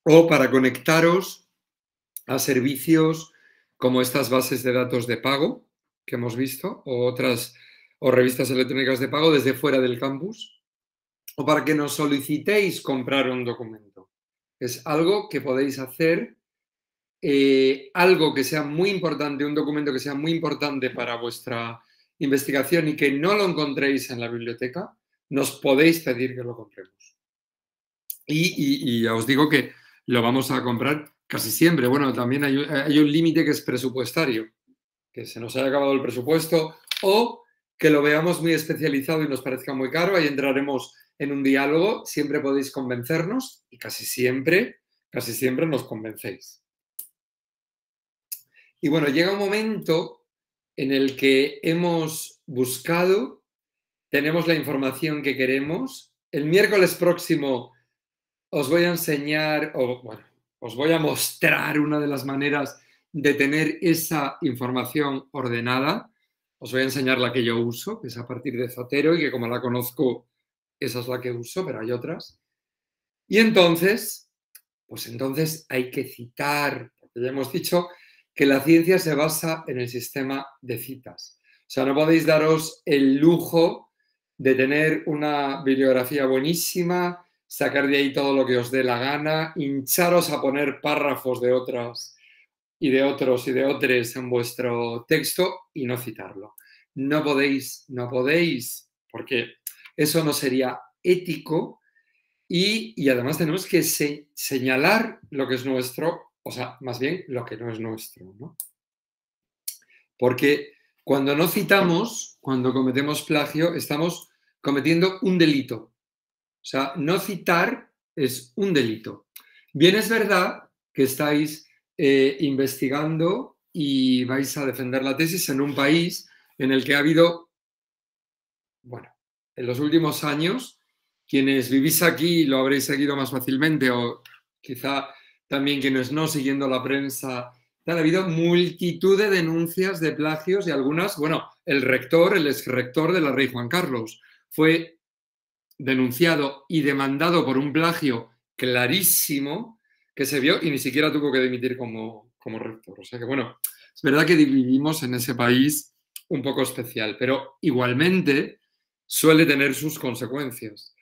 O para conectaros a servicios como estas bases de datos de pago que hemos visto, o revistas electrónicas de pago desde fuera del campus, o para que nos solicitéis comprar un documento. Es algo que podéis hacer algo que sea muy importante, un documento que sea muy importante para vuestra investigación y que no lo encontréis en la biblioteca, nos podéis pedir que lo compremos. Y ya os digo que lo vamos a comprar casi siempre. Bueno, también hay un límite que es presupuestario, que se nos haya acabado el presupuesto o que lo veamos muy especializado y nos parezca muy caro. Ahí entraremos en un diálogo. Siempre podéis convencernos y casi siempre nos convencéis. Y bueno, llega un momento en el que hemos buscado, tenemos la información que queremos. El miércoles próximo os voy a enseñar, os voy a mostrar una de las maneras de tener esa información ordenada. Os voy a enseñar la que yo uso, que es a partir de Zotero y que como la conozco, esa es la que uso, pero hay otras. Y entonces, pues entonces hay que citar, porque ya hemos dicho que la ciencia se basa en el sistema de citas. O sea, no podéis daros el lujo de tener una bibliografía buenísima, sacar de ahí todo lo que os dé la gana, hincharos a poner párrafos de otras y de otros y de otros en vuestro texto y no citarlo. No podéis, porque eso no sería ético y además tenemos que señalar lo que es nuestro, o sea, más bien lo que no es nuestro, ¿no? Porque cuando no citamos, cuando cometemos plagio, estamos cometiendo un delito. O sea, no citar es un delito. Bien, es verdad que estáis investigando y vais a defender la tesis en un país en el que ha habido, bueno, en los últimos años, quienes vivís aquí lo habréis seguido más fácilmente o quizá también quienes no, siguiendo la prensa, ha habido multitud de denuncias de plagios y algunas, bueno, el exrector de la Rey Juan Carlos fue denunciado y demandado por un plagio clarísimo que se vio y ni siquiera tuvo que dimitir como rector. O sea que, bueno, es verdad que vivimos en ese país un poco especial, pero igualmente suele tener sus consecuencias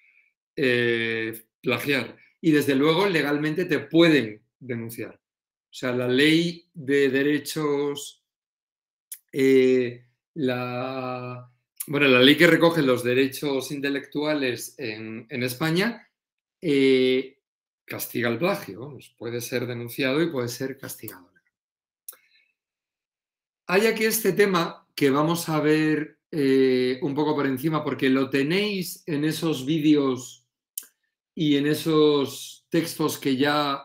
plagiar. Y desde luego legalmente te pueden denunciar. O sea, la ley de derechos, la ley que recoge los derechos intelectuales en España castiga el plagio. Puede ser denunciado y puede ser castigado. Hay aquí este tema que vamos a ver un poco por encima porque lo tenéis en esos vídeos y en esos textos que ya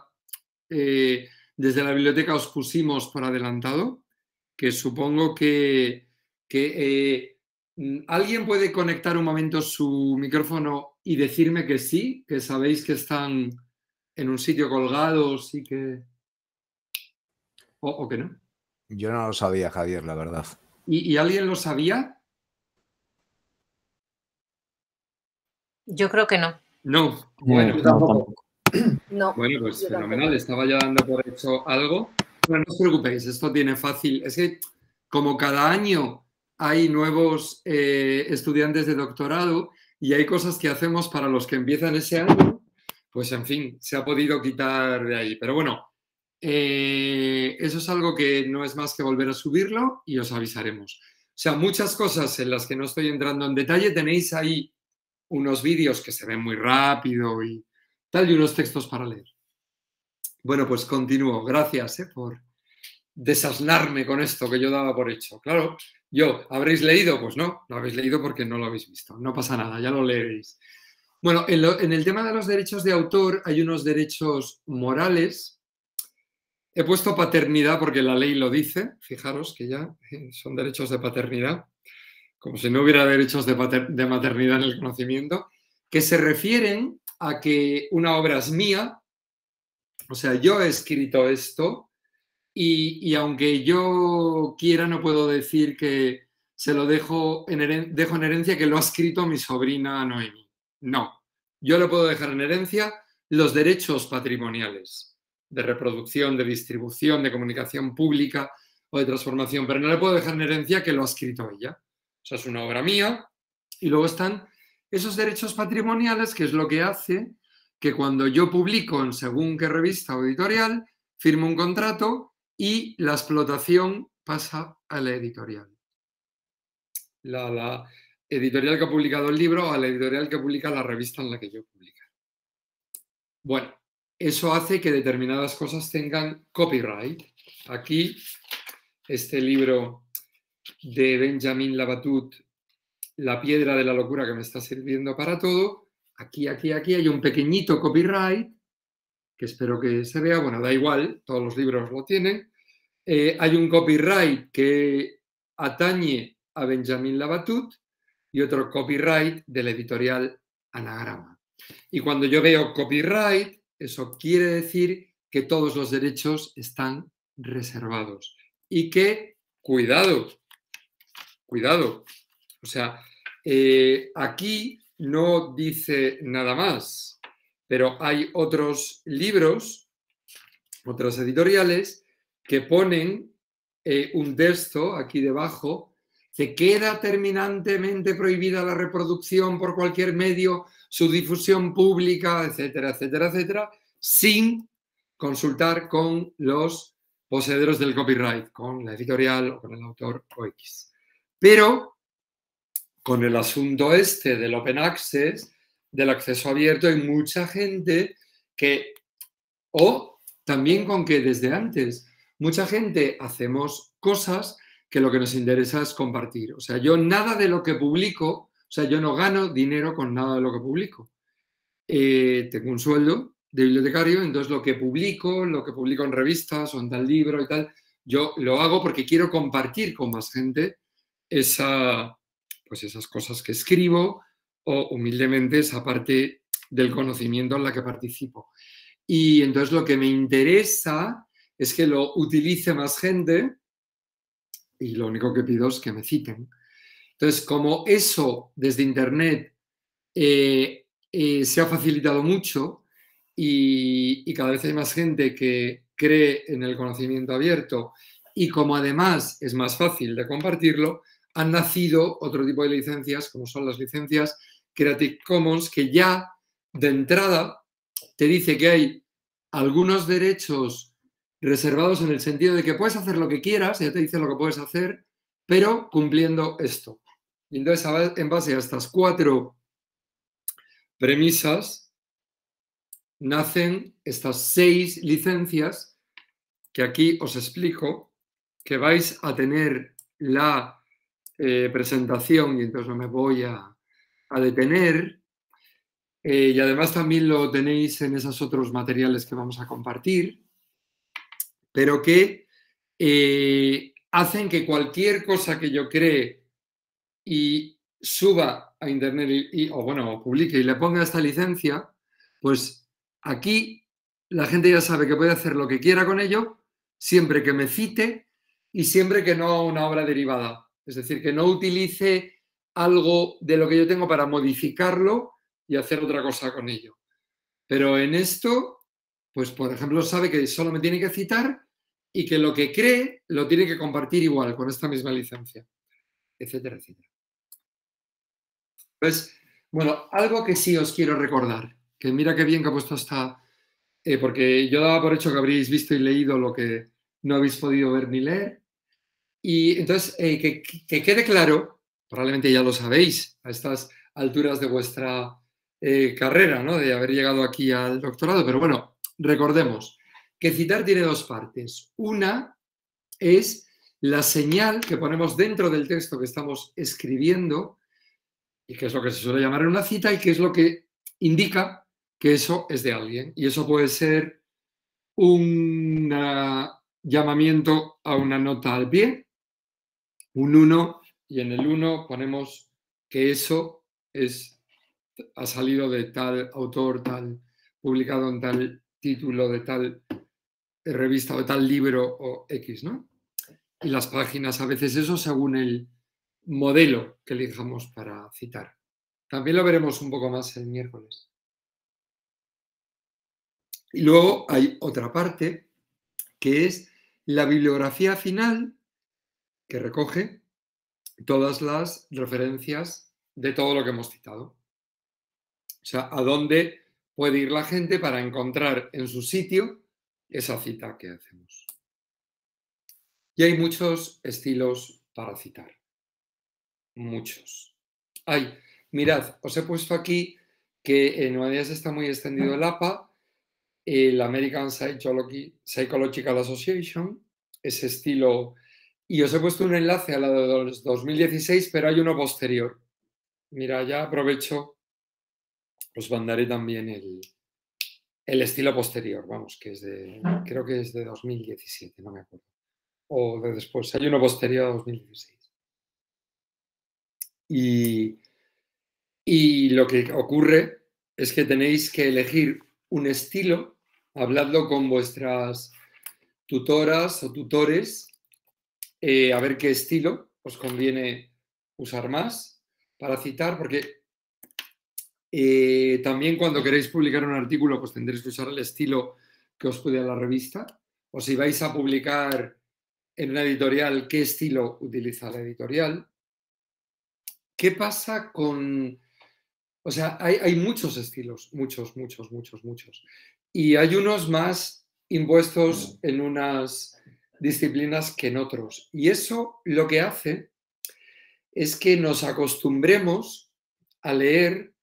desde la biblioteca os pusimos por adelantado, que supongo que ¿alguien puede conectar un momento su micrófono y decirme que sí, que sabéis que están en un sitio colgados y que... o que no? Yo no lo sabía, Javier, la verdad. ¿Y alguien lo sabía? Yo creo que no. No, bueno, tampoco. No. Bueno, pues fenomenal, estaba ya dando por hecho algo. Bueno, no os preocupéis, esto tiene fácil. Es que como cada año hay nuevos estudiantes de doctorado y hay cosas que hacemos para los que empiezan ese año, pues en fin, se ha podido quitar de ahí. Pero bueno, eso es algo que no es más que volver a subirlo y os avisaremos. O sea, muchas cosas en las que no estoy entrando en detalle, tenéis ahí unos vídeos que se ven muy rápido y tal, y unos textos para leer. Bueno, pues continúo. Gracias por desasnarme con esto que yo daba por hecho. Claro, ¿habréis leído? Pues no, lo habéis leído porque no lo habéis visto. No pasa nada, ya lo leeréis. Bueno, en el tema de los derechos de autor hay unos derechos morales. He puesto paternidad porque la ley lo dice. Fijaros que ya son derechos de paternidad, como si no hubiera derechos de maternidad en el conocimiento, que se refieren a que una obra es mía, o sea, yo he escrito esto y aunque yo quiera no puedo decir que se lo dejo en herencia que lo ha escrito mi sobrina Noemi. No, yo le puedo dejar en herencia los derechos patrimoniales de reproducción, de distribución, de comunicación pública o de transformación, pero no le puedo dejar en herencia que lo ha escrito ella. O sea, es una obra mía y luego están esos derechos patrimoniales, que es lo que hace que cuando yo publico en según qué revista o editorial, firma un contrato y la explotación pasa a la editorial. La editorial que ha publicado el libro a la editorial que publica la revista en la que yo publico. Bueno, eso hace que determinadas cosas tengan copyright. Aquí, este libro de Benjamin Labatut, La piedra de la locura que me está sirviendo para todo, aquí hay un pequeñito copyright, que espero que se vea, bueno, da igual, todos los libros lo tienen. Hay un copyright que atañe a Benjamin Labatut y otro copyright de la editorial Anagrama. Y cuando yo veo copyright, eso quiere decir que todos los derechos están reservados. Y que, cuidado, o sea, aquí no dice nada más, pero hay otros libros, otras editoriales, que ponen un texto aquí debajo: se queda terminantemente prohibida la reproducción por cualquier medio, su difusión pública, etcétera, etcétera, etcétera, sin consultar con los poseedores del copyright, con la editorial o con el autor o X. Pero con el asunto este del open access, del acceso abierto, hay mucha gente que, o también con que desde antes, mucha gente hacemos cosas que lo que nos interesa es compartir. O sea, yo nada de lo que publico, o sea, yo no gano dinero con nada de lo que publico. Tengo un sueldo de bibliotecario, entonces lo que publico en revistas o en tal libro y tal, yo lo hago porque quiero compartir con más gente esas cosas que escribo o humildemente esa parte del conocimiento en la que participo. Y entonces lo que me interesa es que lo utilice más gente y lo único que pido es que me citen. Entonces, como eso desde Internet se ha facilitado mucho y cada vez hay más gente que cree en el conocimiento abierto y como además es más fácil de compartirlo, han nacido otro tipo de licencias, como son las licencias Creative Commons, que ya de entrada te dice que hay algunos derechos reservados en el sentido de que puedes hacer lo que quieras, ya te dice lo que puedes hacer, pero cumpliendo esto. Y entonces, en base a estas 4 premisas, nacen estas 6 licencias que aquí os explico, que vais a tener la presentación y entonces no me voy a detener. Y además también lo tenéis en esos otros materiales que vamos a compartir, pero que hacen que cualquier cosa que yo cree y suba a Internet o publique y le ponga esta licencia, pues aquí la gente ya sabe que puede hacer lo que quiera con ello, siempre que me cite y siempre que no haga una obra derivada. Es decir, que no utilice algo de lo que yo tengo para modificarlo y hacer otra cosa con ello. Pero en esto, pues por ejemplo, sabe que solo me tiene que citar y que lo que cree lo tiene que compartir igual, con esta misma licencia, etcétera, etcétera. Pues, bueno, algo que sí os quiero recordar, que mira qué bien que ha puesto esta, porque yo daba por hecho que habríais visto y leído lo que no habéis podido ver ni leer. Y entonces, que quede claro, probablemente ya lo sabéis a estas alturas de vuestra carrera, ¿no? De haber llegado aquí al doctorado, pero bueno, recordemos que citar tiene 2 partes. Una es la señal que ponemos dentro del texto que estamos escribiendo, y que es lo que se suele llamar una cita y que es lo que indica que eso es de alguien. Y eso puede ser un llamamiento a una nota al pie, un 1, y en el 1 ponemos que eso ha salido de tal autor, tal, publicado en tal título, de tal revista o de tal libro o X, ¿no? Y las páginas a veces eso según el modelo que elijamos para citar. También lo veremos un poco más el miércoles. Y luego hay otra parte que es la bibliografía final que recoge todas las referencias de todo lo que hemos citado. O sea, a dónde puede ir la gente para encontrar en su sitio esa cita que hacemos. Y hay muchos estilos para citar. Muchos. Mirad, os he puesto aquí que en Humanidades está muy extendido el APA, el American Psychological Association, ese estilo, y os he puesto un enlace a la de 2016, pero hay uno posterior. Mira, ya aprovecho, os mandaré también el estilo posterior, vamos, que es creo que es de 2017, no me acuerdo, o de después, hay uno posterior a 2016. Y lo que ocurre es que tenéis que elegir un estilo, habladlo con vuestras tutoras o tutores, a ver qué estilo os conviene usar más para citar, porque también cuando queréis publicar un artículo, pues tendréis que usar el estilo que os pide la revista, o si vais a publicar en una editorial, qué estilo utiliza la editorial. ¿Qué pasa con...? O sea, hay muchos estilos, muchos. Y hay unos más impuestos en unas disciplinas que en otros. Y eso lo que hace es que nos acostumbremos a leer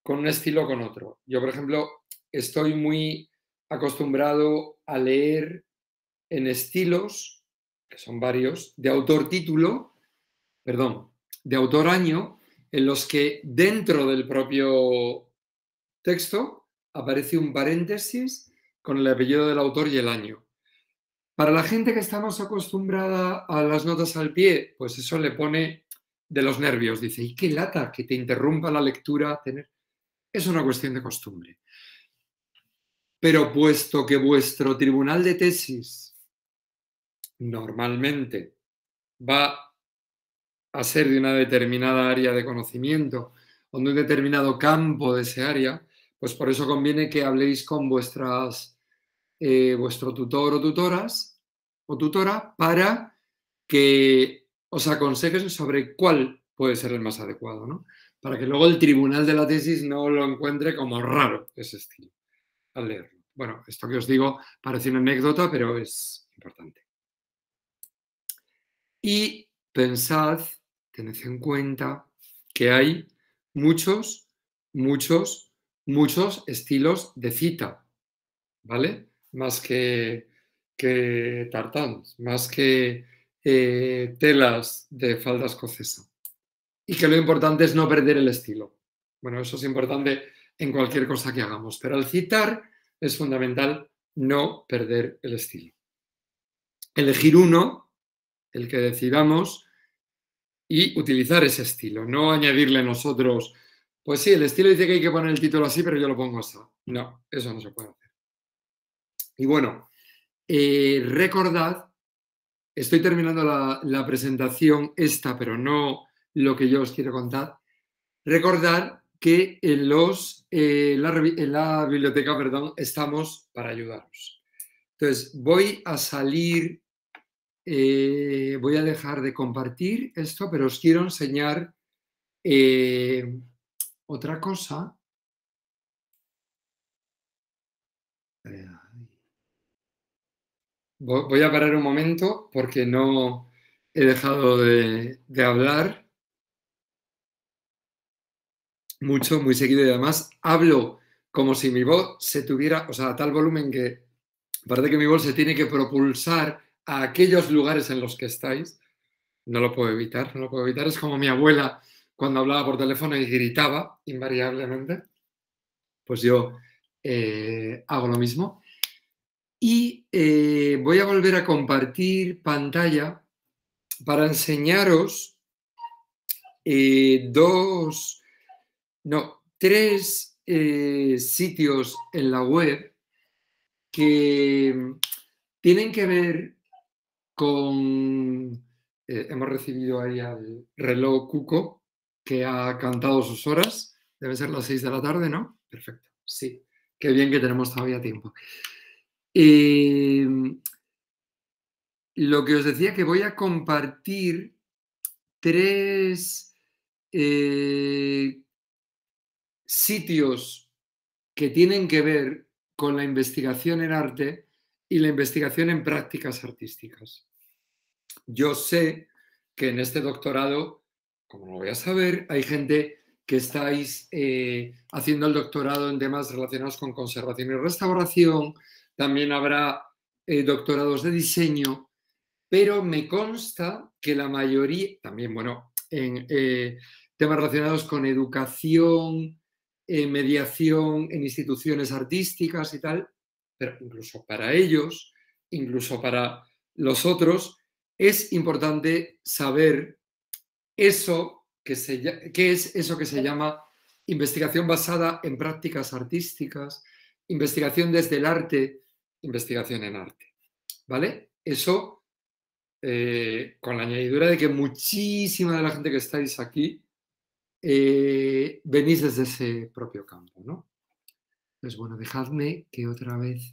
con un estilo o con otro. Yo, por ejemplo, estoy muy acostumbrado a leer en estilos, que son varios, de autor-título, de autor-año, en los que dentro del propio texto aparece un paréntesis con el apellido del autor y el año. Para la gente que está más acostumbrada a las notas al pie, pues eso le pone de los nervios. Dice, ¡y qué lata que te interrumpa la lectura! Es una cuestión de costumbre. Pero puesto que vuestro tribunal de tesis normalmente va a ser de una determinada área de conocimiento o de un determinado campo de ese área, pues por eso conviene que habléis con vuestro tutor o tutoras o tutora para que os aconsejen sobre cuál puede ser el más adecuado, ¿no? Para que luego el tribunal de la tesis no lo encuentre como raro ese estilo al leerlo. Bueno, esto que os digo parece una anécdota, pero es importante. Y pensad, tened en cuenta que hay muchos estilos de cita, ¿vale? Más que tartans, más que telas de falda escocesa. Y que lo importante es no perder el estilo. Bueno, eso es importante en cualquier cosa que hagamos, pero al citar es fundamental no perder el estilo. Elegir uno, el que decidamos, y utilizar ese estilo, no añadirle nosotros, pues sí, el estilo dice que hay que poner el título así, pero yo lo pongo así. No, eso no se puede hacer. Y bueno, recordad, estoy terminando la presentación esta, pero no lo que yo os quiero contar. Recordad que en la biblioteca, estamos para ayudaros. Entonces, voy a salir, voy a dejar de compartir esto, pero os quiero enseñar otra cosa. Voy a parar un momento porque no he dejado de hablar mucho, muy seguido, y además hablo como si mi voz se tuviera, o sea, a tal volumen que parece que mi voz se tiene que propulsar a aquellos lugares en los que estáis. No lo puedo evitar, no lo puedo evitar. Es como mi abuela cuando hablaba por teléfono y gritaba invariablemente. Pues yo hago lo mismo. Y voy a volver a compartir pantalla para enseñaros tres sitios en la web que tienen que ver con... hemos recibido ahí al reloj Cuco, que ha cantado sus horas. Debe ser las 6 de la tarde, ¿no? Perfecto, sí. Qué bien que tenemos todavía tiempo. Lo que os decía, que voy a compartir tres sitios que tienen que ver con la investigación en arte y la investigación en prácticas artísticas. Yo sé que en este doctorado, como no voy a saber, hay gente que estáis haciendo el doctorado en temas relacionados con conservación y restauración, también habrá doctorados de diseño, pero me consta que la mayoría, también, bueno, en temas relacionados con educación, mediación en instituciones artísticas y tal, pero incluso para ellos, incluso para los otros, es importante saber eso qué es eso que se llama investigación basada en prácticas artísticas, investigación desde el arte, investigación en arte. ¿Vale? Eso con la añadidura de que muchísima de la gente que estáis aquí venís desde ese propio campo, ¿no? Pues bueno, dejadme que otra vez...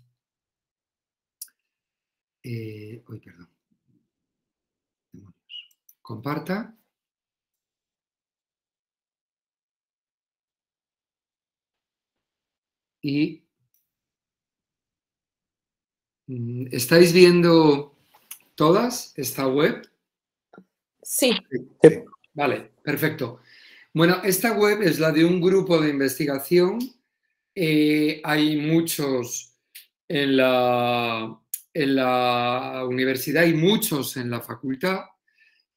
perdón. Comparta. Y ¿estáis viendo todas esta web? Sí. Sí. Vale, perfecto. Bueno, esta web es la de un grupo de investigación. Hay muchos en la universidad y muchos en la facultad,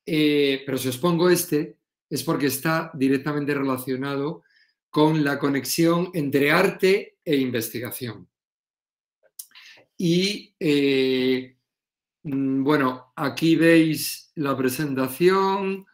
pero si os pongo este es porque está directamente relacionado con la conexión entre arte e investigación. Y bueno, aquí veis la presentación.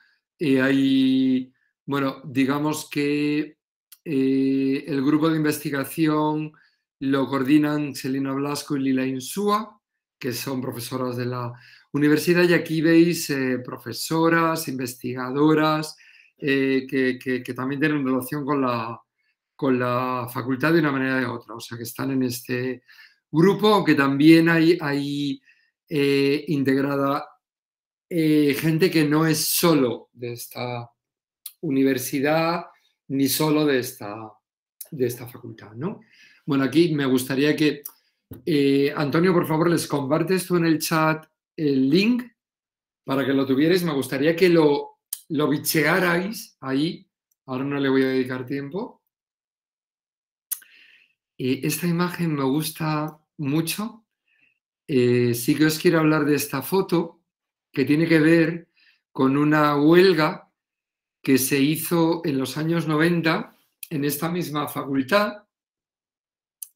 Bueno, digamos que el grupo de investigación lo coordinan Selina Blasco y Lila Insúa, que son profesoras de la universidad, y aquí veis profesoras, investigadoras, que también tienen relación con la facultad de una manera o de otra, o sea, que están en este grupo, aunque también hay integrada gente que no es solo de esta universidad ni solo de esta facultad, ¿no? Bueno, aquí me gustaría que Antonio, por favor, les compartes tú en el chat el link para que lo tuvierais. Me gustaría que lo bichearais ahí. Ahora no le voy a dedicar tiempo. Esta imagen me gusta mucho. Sí que os quiero hablar de esta foto que tiene que ver con una huelga que se hizo en los años 90 en esta misma facultad.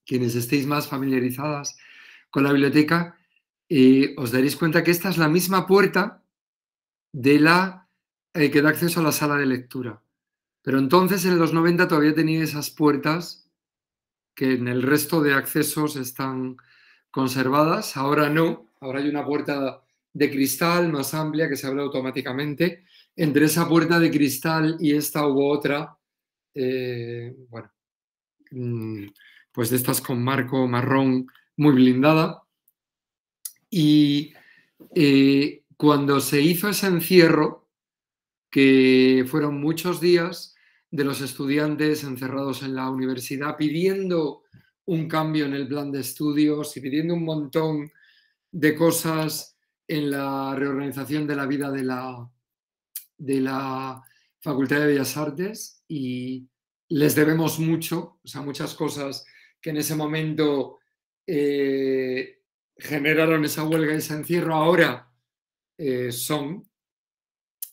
Quienes estéis más familiarizadas con la biblioteca, os daréis cuenta que esta es la misma puerta de que da acceso a la sala de lectura. Pero entonces, en los 90, todavía tenía esas puertas que en el resto de accesos están conservadas. Ahora no, ahora hay una puerta de cristal más amplia que se abre automáticamente. Entre esa puerta de cristal y esta hubo otra, bueno, pues de estas con marco marrón muy blindada. Y cuando se hizo ese encierro, que fueron muchos días de los estudiantes encerrados en la universidad pidiendo un cambio en el plan de estudios y pidiendo un montón de cosas en la reorganización de la vida de la Facultad de Bellas Artes, y les debemos mucho, o sea, muchas cosas que en ese momento generaron esa huelga y ese encierro, ahora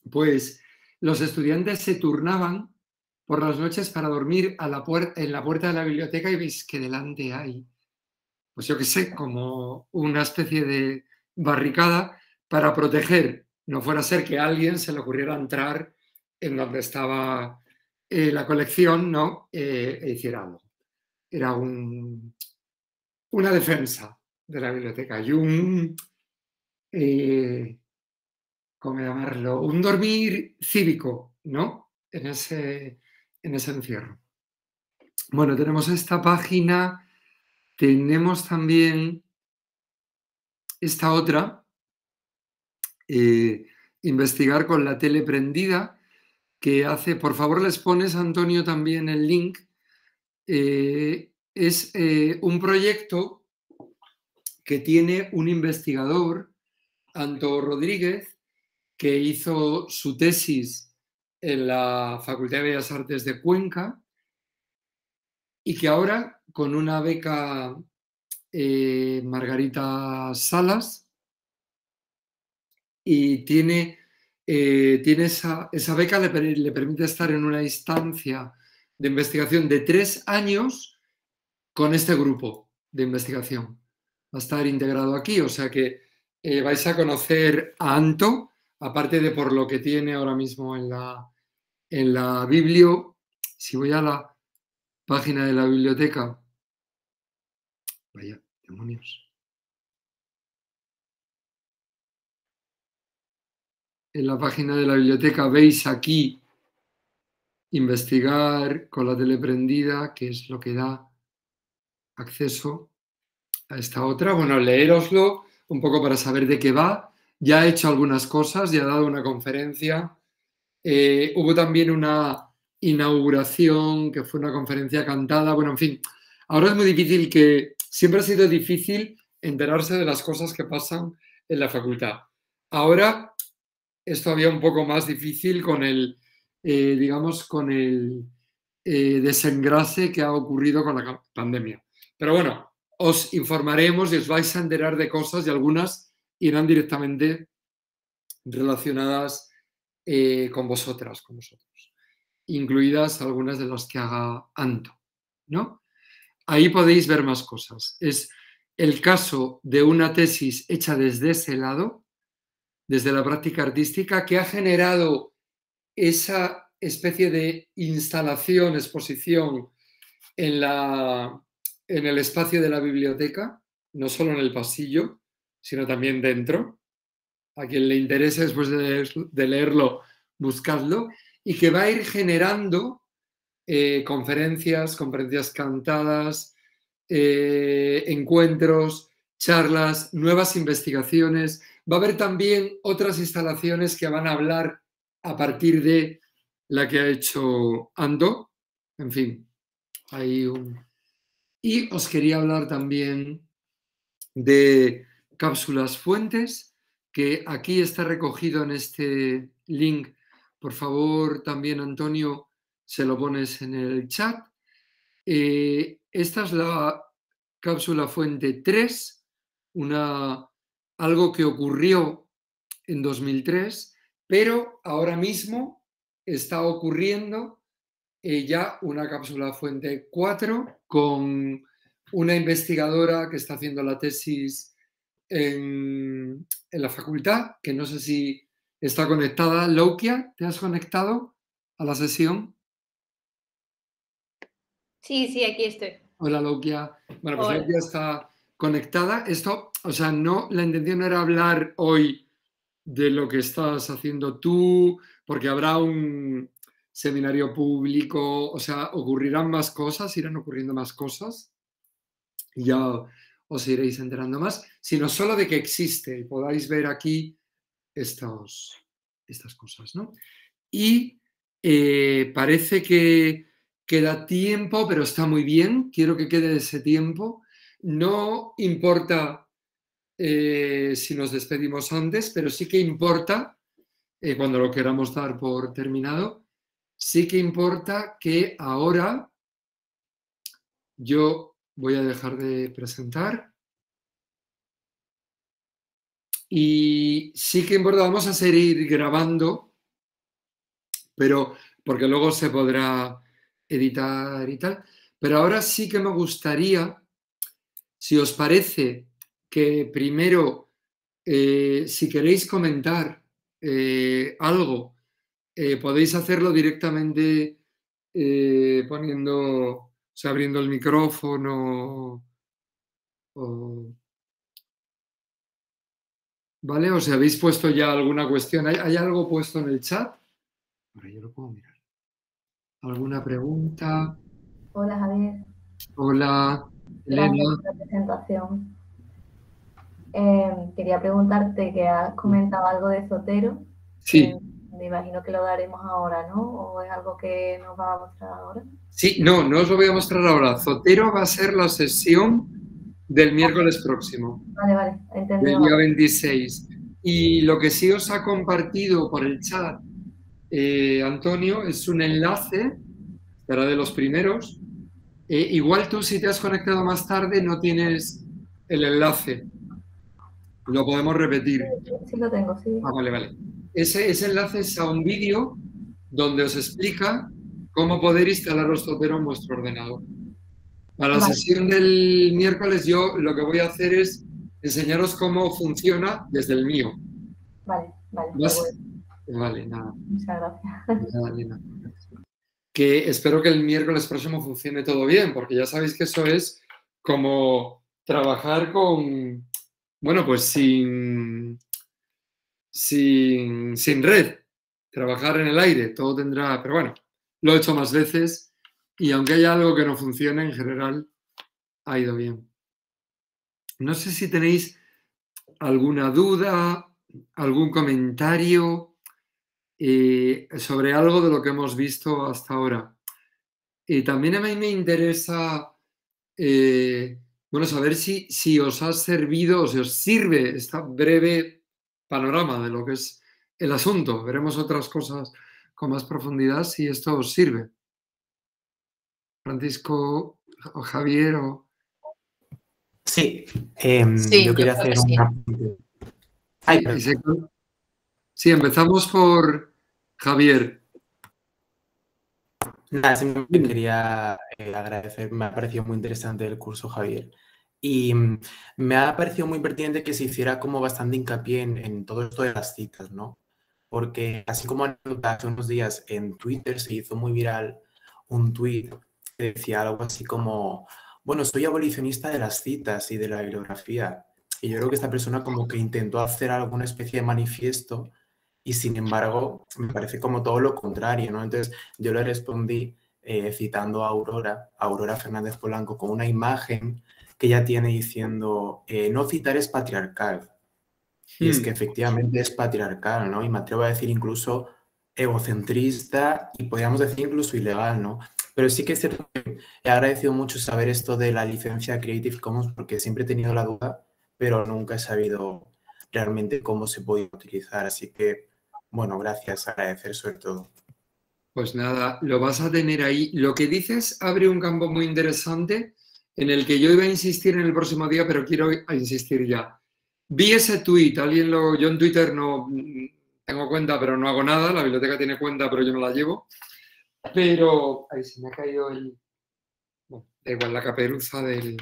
pues los estudiantes se turnaban por las noches para dormir en la puerta de la biblioteca, y veis que delante hay, pues yo qué sé, como una especie de barricada para proteger, no fuera a ser que a alguien se le ocurriera entrar en donde estaba la colección, ¿no? E hiciera algo. Era una defensa de la biblioteca y ¿cómo llamarlo? Un dormir cívico, ¿no? En ese encierro. Bueno, tenemos esta página, tenemos también esta otra, investigar con la tele prendida, que hace, por favor les pones, Antonio, también el link. Es un proyecto que tiene un investigador, Anto Rodríguez, que hizo su tesis en la Facultad de Bellas Artes de Cuenca y que ahora, con una beca Margarita Salas, y tiene esa beca le permite estar en una instancia de investigación de 3 años con este grupo de investigación. Va a estar integrado aquí, o sea que vais a conocer a Anto, aparte de por lo que tiene ahora mismo en la biblio. Si voy a la página de la biblioteca, vaya, demonios. En la página de la biblioteca veis aquí investigar con la tele prendida, que es lo que da acceso a esta otra. Bueno, leéroslo un poco para saber de qué va. Ya ha hecho algunas cosas, ya ha dado una conferencia. Hubo también una inauguración, que fue una conferencia cantada. Bueno, en fin, ahora es muy difícil siempre ha sido difícil enterarse de las cosas que pasan en la facultad. Ahora es todavía un poco más difícil con el, digamos, con el desengrase que ha ocurrido con la pandemia. Pero bueno, os informaremos y os vais a enterar de cosas y algunas irán directamente relacionadas con vosotras, con vosotros, incluidas algunas de las que haga Anto, ¿no? Ahí podéis ver más cosas. Es el caso de una tesis hecha desde ese lado, desde la práctica artística, que ha generado esa especie de instalación, exposición en el espacio de la biblioteca, no solo en el pasillo, sino también dentro. A quien le interese después de leerlo, buscadlo, y que va a ir generando conferencias cantadas, encuentros, charlas, nuevas investigaciones. Va a haber también otras instalaciones que van a hablar a partir de la que ha hecho Ando. En fin, hay Y os quería hablar también de cápsulas fuentes, que aquí está recogido en este link. Por favor, también, Antonio, se lo pones en el chat. Esta es la cápsula fuente 3, algo que ocurrió en 2003, pero ahora mismo está ocurriendo ya una cápsula fuente 4 con una investigadora que está haciendo la tesis en la facultad, que no sé si está conectada. Laukia, ¿te has conectado a la sesión? Sí, aquí estoy. Hola, Laukia. Bueno, pues Hola. Laukia está conectada. Esto, o sea, la intención no era hablar hoy de lo que estás haciendo tú, porque habrá un seminario público, o sea, ocurrirán más cosas, irán ocurriendo más cosas, y ya os iréis enterando más, sino solo de que existe y podáis ver aquí estas cosas, ¿no? Y parece que queda tiempo, pero está muy bien, quiero que quede ese tiempo. No importa si nos despedimos antes, pero sí que importa, cuando lo queramos dar por terminado, sí que importa que ahora yo voy a dejar de presentar y sí que importa, vamos a seguir grabando, pero porque luego se podrá editar y tal, pero ahora sí que me gustaría, si os parece, que primero, si queréis comentar algo, podéis hacerlo directamente o sea, abriendo el micrófono. ¿Vale? ¿Os habéis puesto ya alguna cuestión? ¿Hay algo puesto en el chat? Ahora yo lo puedo mirar. ¿Alguna pregunta? Hola, Javier. Hola, Elena. Gracias por la presentación. Quería preguntarte que has comentado algo de Zotero. Sí. Me imagino que lo daremos ahora, ¿no? ¿O es algo que nos va a mostrar ahora? Sí, no os lo voy a mostrar ahora. Zotero va a ser la sesión del miércoles próximo, Vale, del entendido. día 26. Y lo que sí os ha compartido por el chat, Antonio, es un enlace, será de los primeros. Igual tú, si te has conectado más tarde, no tienes el enlace. Lo podemos repetir. Sí lo tengo, sí. Ah, vale. Ese enlace es a un vídeo donde os explica cómo poder instalaros Zotero en vuestro ordenador. Para la Vale. sesión del miércoles yo lo que voy a hacer es enseñaros cómo funciona desde el mío. Vale. Vale, nada. Muchas gracias. Nada, Lina. Que espero que el miércoles próximo funcione todo bien, porque ya sabéis que eso es como trabajar con, bueno, pues sin red, trabajar en el aire, todo tendrá, pero bueno, lo he hecho más veces y aunque haya algo que no funcione, en general ha ido bien. No sé si tenéis alguna duda, algún comentario sobre algo de lo que hemos visto hasta ahora. Y también a mí me interesa, bueno, saber si os ha servido o si os sirve esta breve panorama de lo que es el asunto. Veremos otras cosas con más profundidad si esto os sirve. Francisco o Javier o... Sí, Sí, yo quería yo creo hacer que sí. un... Ay, Sí, empezamos por Javier. nada, simplemente quería agradecer, me ha parecido muy interesante el curso, Javier. Y me ha parecido muy pertinente que se hiciera como bastante hincapié en todo esto de las citas, ¿no? Porque así como hace unos días en Twitter se hizo muy viral un tuit que decía algo así como, bueno, soy abolicionista de las citas y de la bibliografía. Y yo creo que esta persona como que intentó hacer alguna especie de manifiesto y sin embargo me parece como todo lo contrario, ¿no? Entonces yo le respondí citando a Aurora Fernández Polanco, con una imagen que ella tiene diciendo, no citar es patriarcal. Y es que efectivamente es patriarcal, ¿no? Y me atrevo a decir incluso egocentrista y podríamos decir incluso ilegal, ¿no? Pero sí que es cierto que he agradecido mucho saber esto de la licencia Creative Commons porque siempre he tenido la duda, pero nunca he sabido realmente cómo se podía utilizar. Así que, bueno, gracias, agradecer sobre todo. Pues nada, lo vas a tener ahí. Lo que dices abre un campo muy interesante en el que yo iba a insistir en el próximo día, pero quiero insistir ya. Vi ese tuit, yo en Twitter no tengo cuenta, pero no hago nada. La biblioteca tiene cuenta, pero yo no la llevo. Pero, ahí se me ha caído bueno, da igual, la caperuza del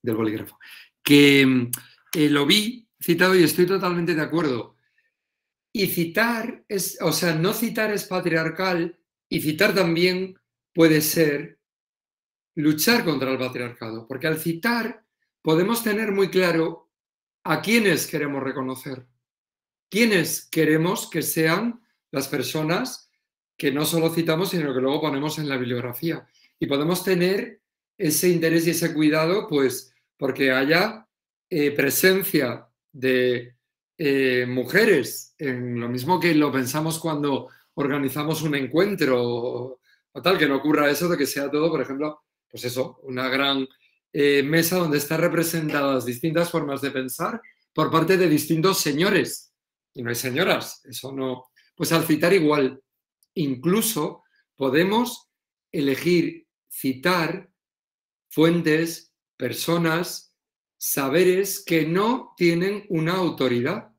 bolígrafo. Que lo vi citado y estoy totalmente de acuerdo. Y citar no citar es patriarcal y citar también puede ser luchar contra el patriarcado, porque al citar podemos tener muy claro a quiénes queremos reconocer, quiénes queremos que sean las personas que no solo citamos, sino que luego ponemos en la bibliografía. Y podemos tener ese interés y ese cuidado, pues, porque haya presencia de mujeres, en lo mismo que lo pensamos cuando organizamos un encuentro o tal, que no ocurra eso de que sea todo, por ejemplo, pues eso, una gran mesa donde están representadas distintas formas de pensar por parte de distintos señores. Y no hay señoras, eso no. Pues al citar igual, incluso podemos elegir citar fuentes, personas, saberes que no tienen una autoridad.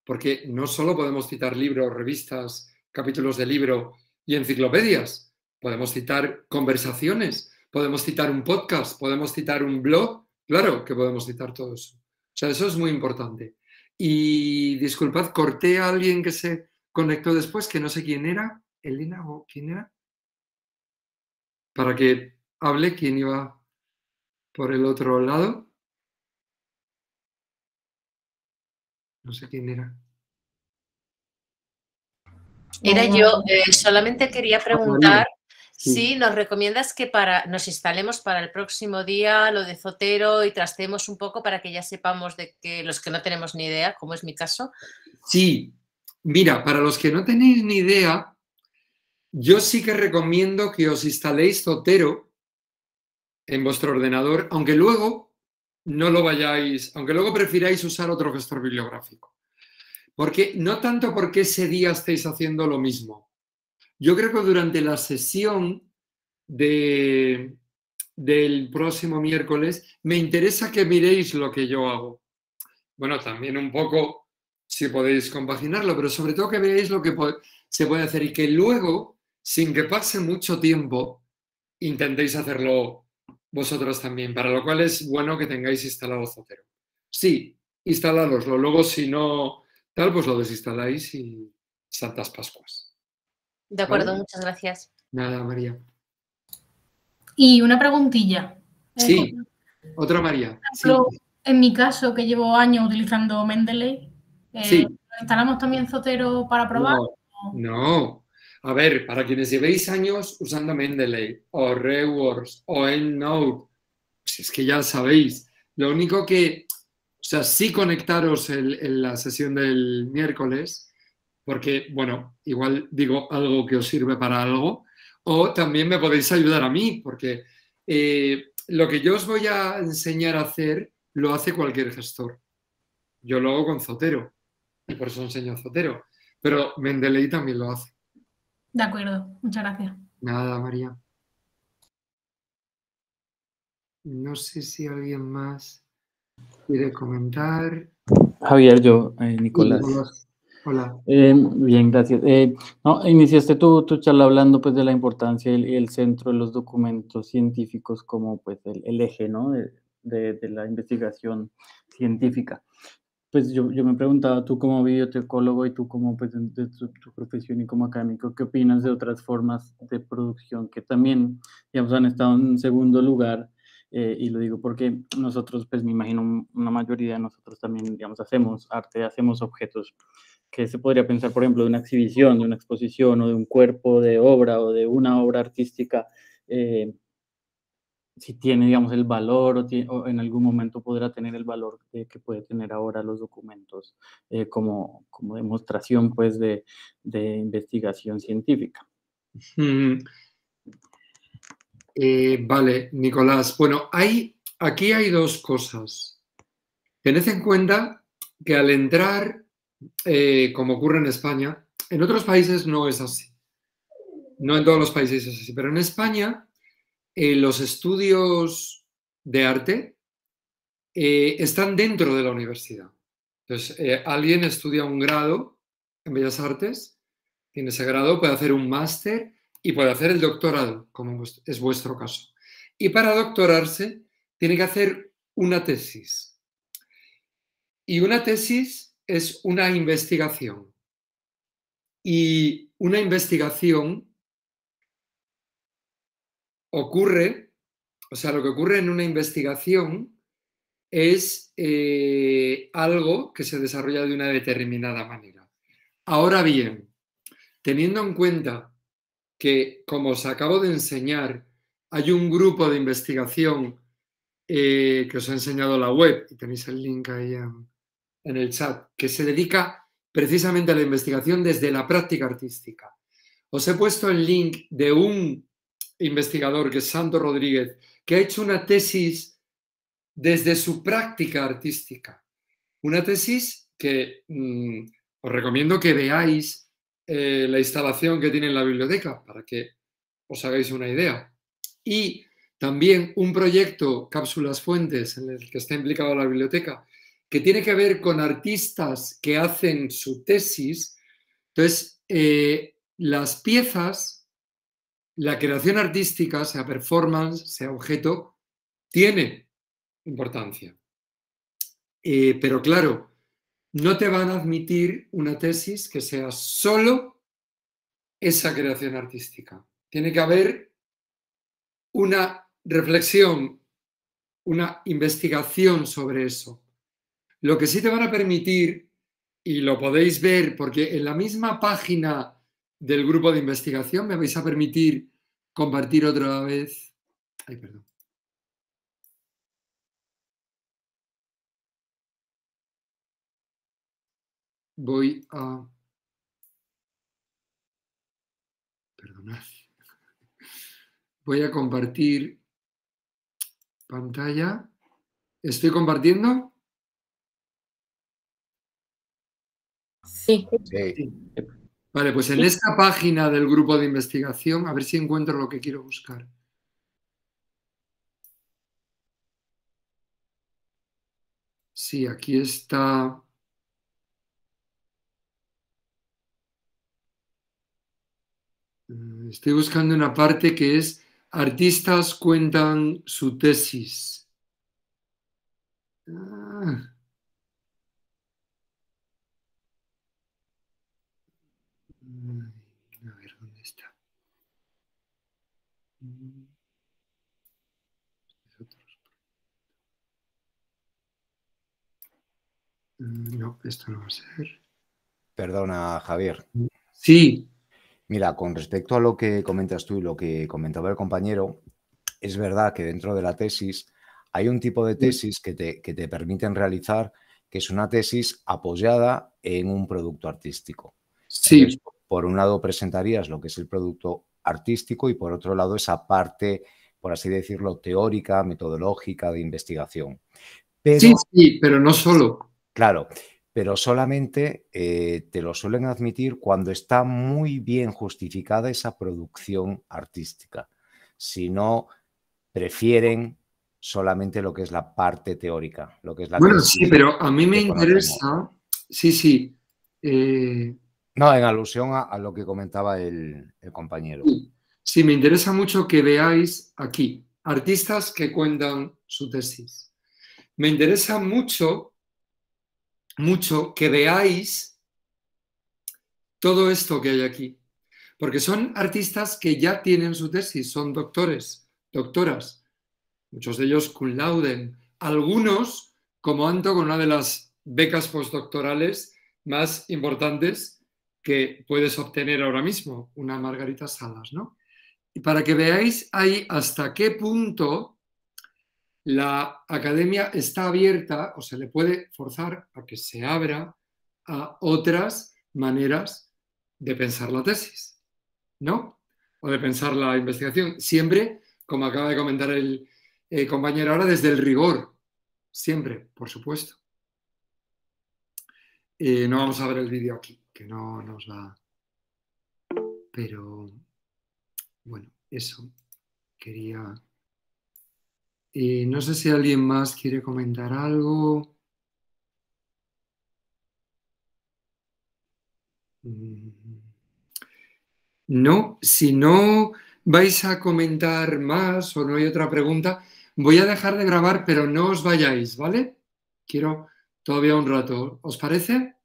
Porque no solo podemos citar libros, revistas, capítulos de libro y enciclopedias, podemos citar conversaciones, podemos citar un podcast, podemos citar un blog, claro que podemos citar todo eso. O sea, eso es muy importante. Y disculpad, corté a alguien que se conectó después, que no sé quién era, Elena o quién era, para que hable quién iba por el otro lado. No sé quién era. Era yo, solamente quería preguntar Sí. si nos recomiendas que nos instalemos para el próximo día lo de Zotero y trasteemos un poco para que ya sepamos de que los que no tenemos ni idea, como es mi caso. Sí, mira, para los que no tenéis ni idea, yo sí que recomiendo que os instaléis Zotero en vuestro ordenador, aunque luego no lo vayáis, aunque luego prefiráis usar otro gestor bibliográfico. Porque no tanto porque ese día estéis haciendo lo mismo. Yo creo que durante la sesión del próximo miércoles me interesa que miréis lo que yo hago. Bueno, también un poco si podéis compaginarlo, pero sobre todo que veáis lo que se puede hacer y que luego, sin que pase mucho tiempo, intentéis hacerlo vosotros también, para lo cual es bueno que tengáis instalado Zotero. Sí, instalároslo. Luego, si no tal, pues lo desinstaláis y Santas Pascuas. De acuerdo, ¿Vale? muchas gracias. Nada, María. Y una preguntilla. Sí, otra María. Por ejemplo, Sí. en mi caso, que llevo años utilizando Mendeley, Sí. ¿instalamos también Zotero para probar? No. A ver, para quienes llevéis años usando Mendeley o Reworks o EndNote, pues es que ya sabéis. Lo único que, o sea, sí conectaros en la sesión del miércoles, porque, bueno, igual digo algo que os sirve para algo, o también me podéis ayudar a mí, porque lo que yo os voy a enseñar a hacer lo hace cualquier gestor. Yo lo hago con Zotero y por eso enseño Zotero, pero Mendeley también lo hace. De acuerdo, muchas gracias. Nada, María. No sé si alguien más quiere comentar. Javier, yo, Nicolás. Nicolás. Hola. Bien, gracias. No, iniciaste tu charla hablando pues de la importancia y el centro de los documentos científicos como pues el eje, ¿no? de la investigación científica. Pues yo me preguntaba, tú como bibliotecólogo y tú como pues de tu profesión y como académico, ¿qué opinas de otras formas de producción que también, digamos, han estado en segundo lugar? Y lo digo porque nosotros, pues me imagino una mayoría de nosotros también, digamos, hacemos arte, hacemos objetos que se podría pensar, por ejemplo, de una exhibición, de una exposición o de un cuerpo de obra o de una obra artística, si tiene, digamos, el valor o en algún momento podrá tener el valor que puede tener ahora los documentos como demostración, pues, de investigación científica. Vale, Nicolás. Bueno, aquí hay dos cosas. Tened en cuenta que al entrar, como ocurre en España, en otros países no es así. No en todos los países es así, pero en España los estudios de arte están dentro de la universidad. Entonces, alguien estudia un grado en Bellas Artes, tiene ese grado, puede hacer un máster y puede hacer el doctorado, como es vuestro caso. Y para doctorarse tiene que hacer una tesis. Y una tesis es una investigación. Y una investigación ocurre, o sea, lo que ocurre en una investigación es algo que se desarrolla de una determinada manera. Ahora bien, teniendo en cuenta que, como os acabo de enseñar, hay un grupo de investigación que os he enseñado la web, y tenéis el link ahí en el chat, que se dedica precisamente a la investigación desde la práctica artística. Os he puesto el link de un investigador que es Santo Rodríguez, que ha hecho una tesis desde su práctica artística. Una tesis que os recomiendo que veáis la instalación que tiene en la biblioteca para que os hagáis una idea. Y también un proyecto, Cápsulas Fuentes, en el que está implicada la biblioteca, que tiene que ver con artistas que hacen su tesis. Entonces, las piezas, la creación artística, sea performance, sea objeto, tiene importancia. Pero claro, no te van a admitir una tesis que sea solo esa creación artística. Tiene que haber una reflexión, una investigación sobre eso. Lo que sí te van a permitir, y lo podéis ver, porque en la misma página del grupo de investigación me vais a permitir compartir otra vez. Ay, perdón. Voy a... Perdonad. Voy a compartir pantalla. ¿Estoy compartiendo? Sí. Sí. Vale, pues en esta página del grupo de investigación, a ver si encuentro lo que quiero buscar. Sí, aquí está. Estoy buscando una parte que es artistas cuentan su tesis. Ah. A ver, ¿dónde está? No, esto no va a ser. Perdona, Javier. Sí. Mira, con respecto a lo que comentas tú y lo que comentaba el compañero, es verdad que dentro de la tesis hay un tipo de tesis que te permiten realizar, que es una tesis apoyada en un producto artístico. Sí. Entonces, por un lado presentarías lo que es el producto artístico y por otro lado esa parte, por así decirlo, teórica, metodológica de investigación. Pero, sí, pero no solo. Claro, pero solamente te lo suelen admitir cuando está muy bien justificada esa producción artística. Si no, prefieren solamente lo que es la parte teórica, lo que es la Bueno, tesis sí, pero a mí me que conocemos. interesa. Sí. No, en alusión a lo que comentaba el compañero. Sí, me interesa mucho que veáis aquí artistas que cuentan su tesis. Me interesa mucho que veáis todo esto que hay aquí, porque son artistas que ya tienen su tesis, son doctores, doctoras, muchos de ellos cum laude, algunos como Anto con una de las becas postdoctorales más importantes que puedes obtener ahora mismo, una Margarita Salas, ¿no? Y para que veáis ahí hasta qué punto la academia está abierta o se le puede forzar a que se abra a otras maneras de pensar la tesis, ¿no? O de pensar la investigación. Siempre, como acaba de comentar el compañero ahora, desde el rigor. Siempre, por supuesto. No vamos a ver el vídeo aquí, que no nos va. Pero, bueno, eso quería. No sé si alguien más quiere comentar algo. No, si no vais a comentar más o no hay otra pregunta, voy a dejar de grabar, pero no os vayáis, ¿vale? Quiero todavía un rato. ¿Os parece?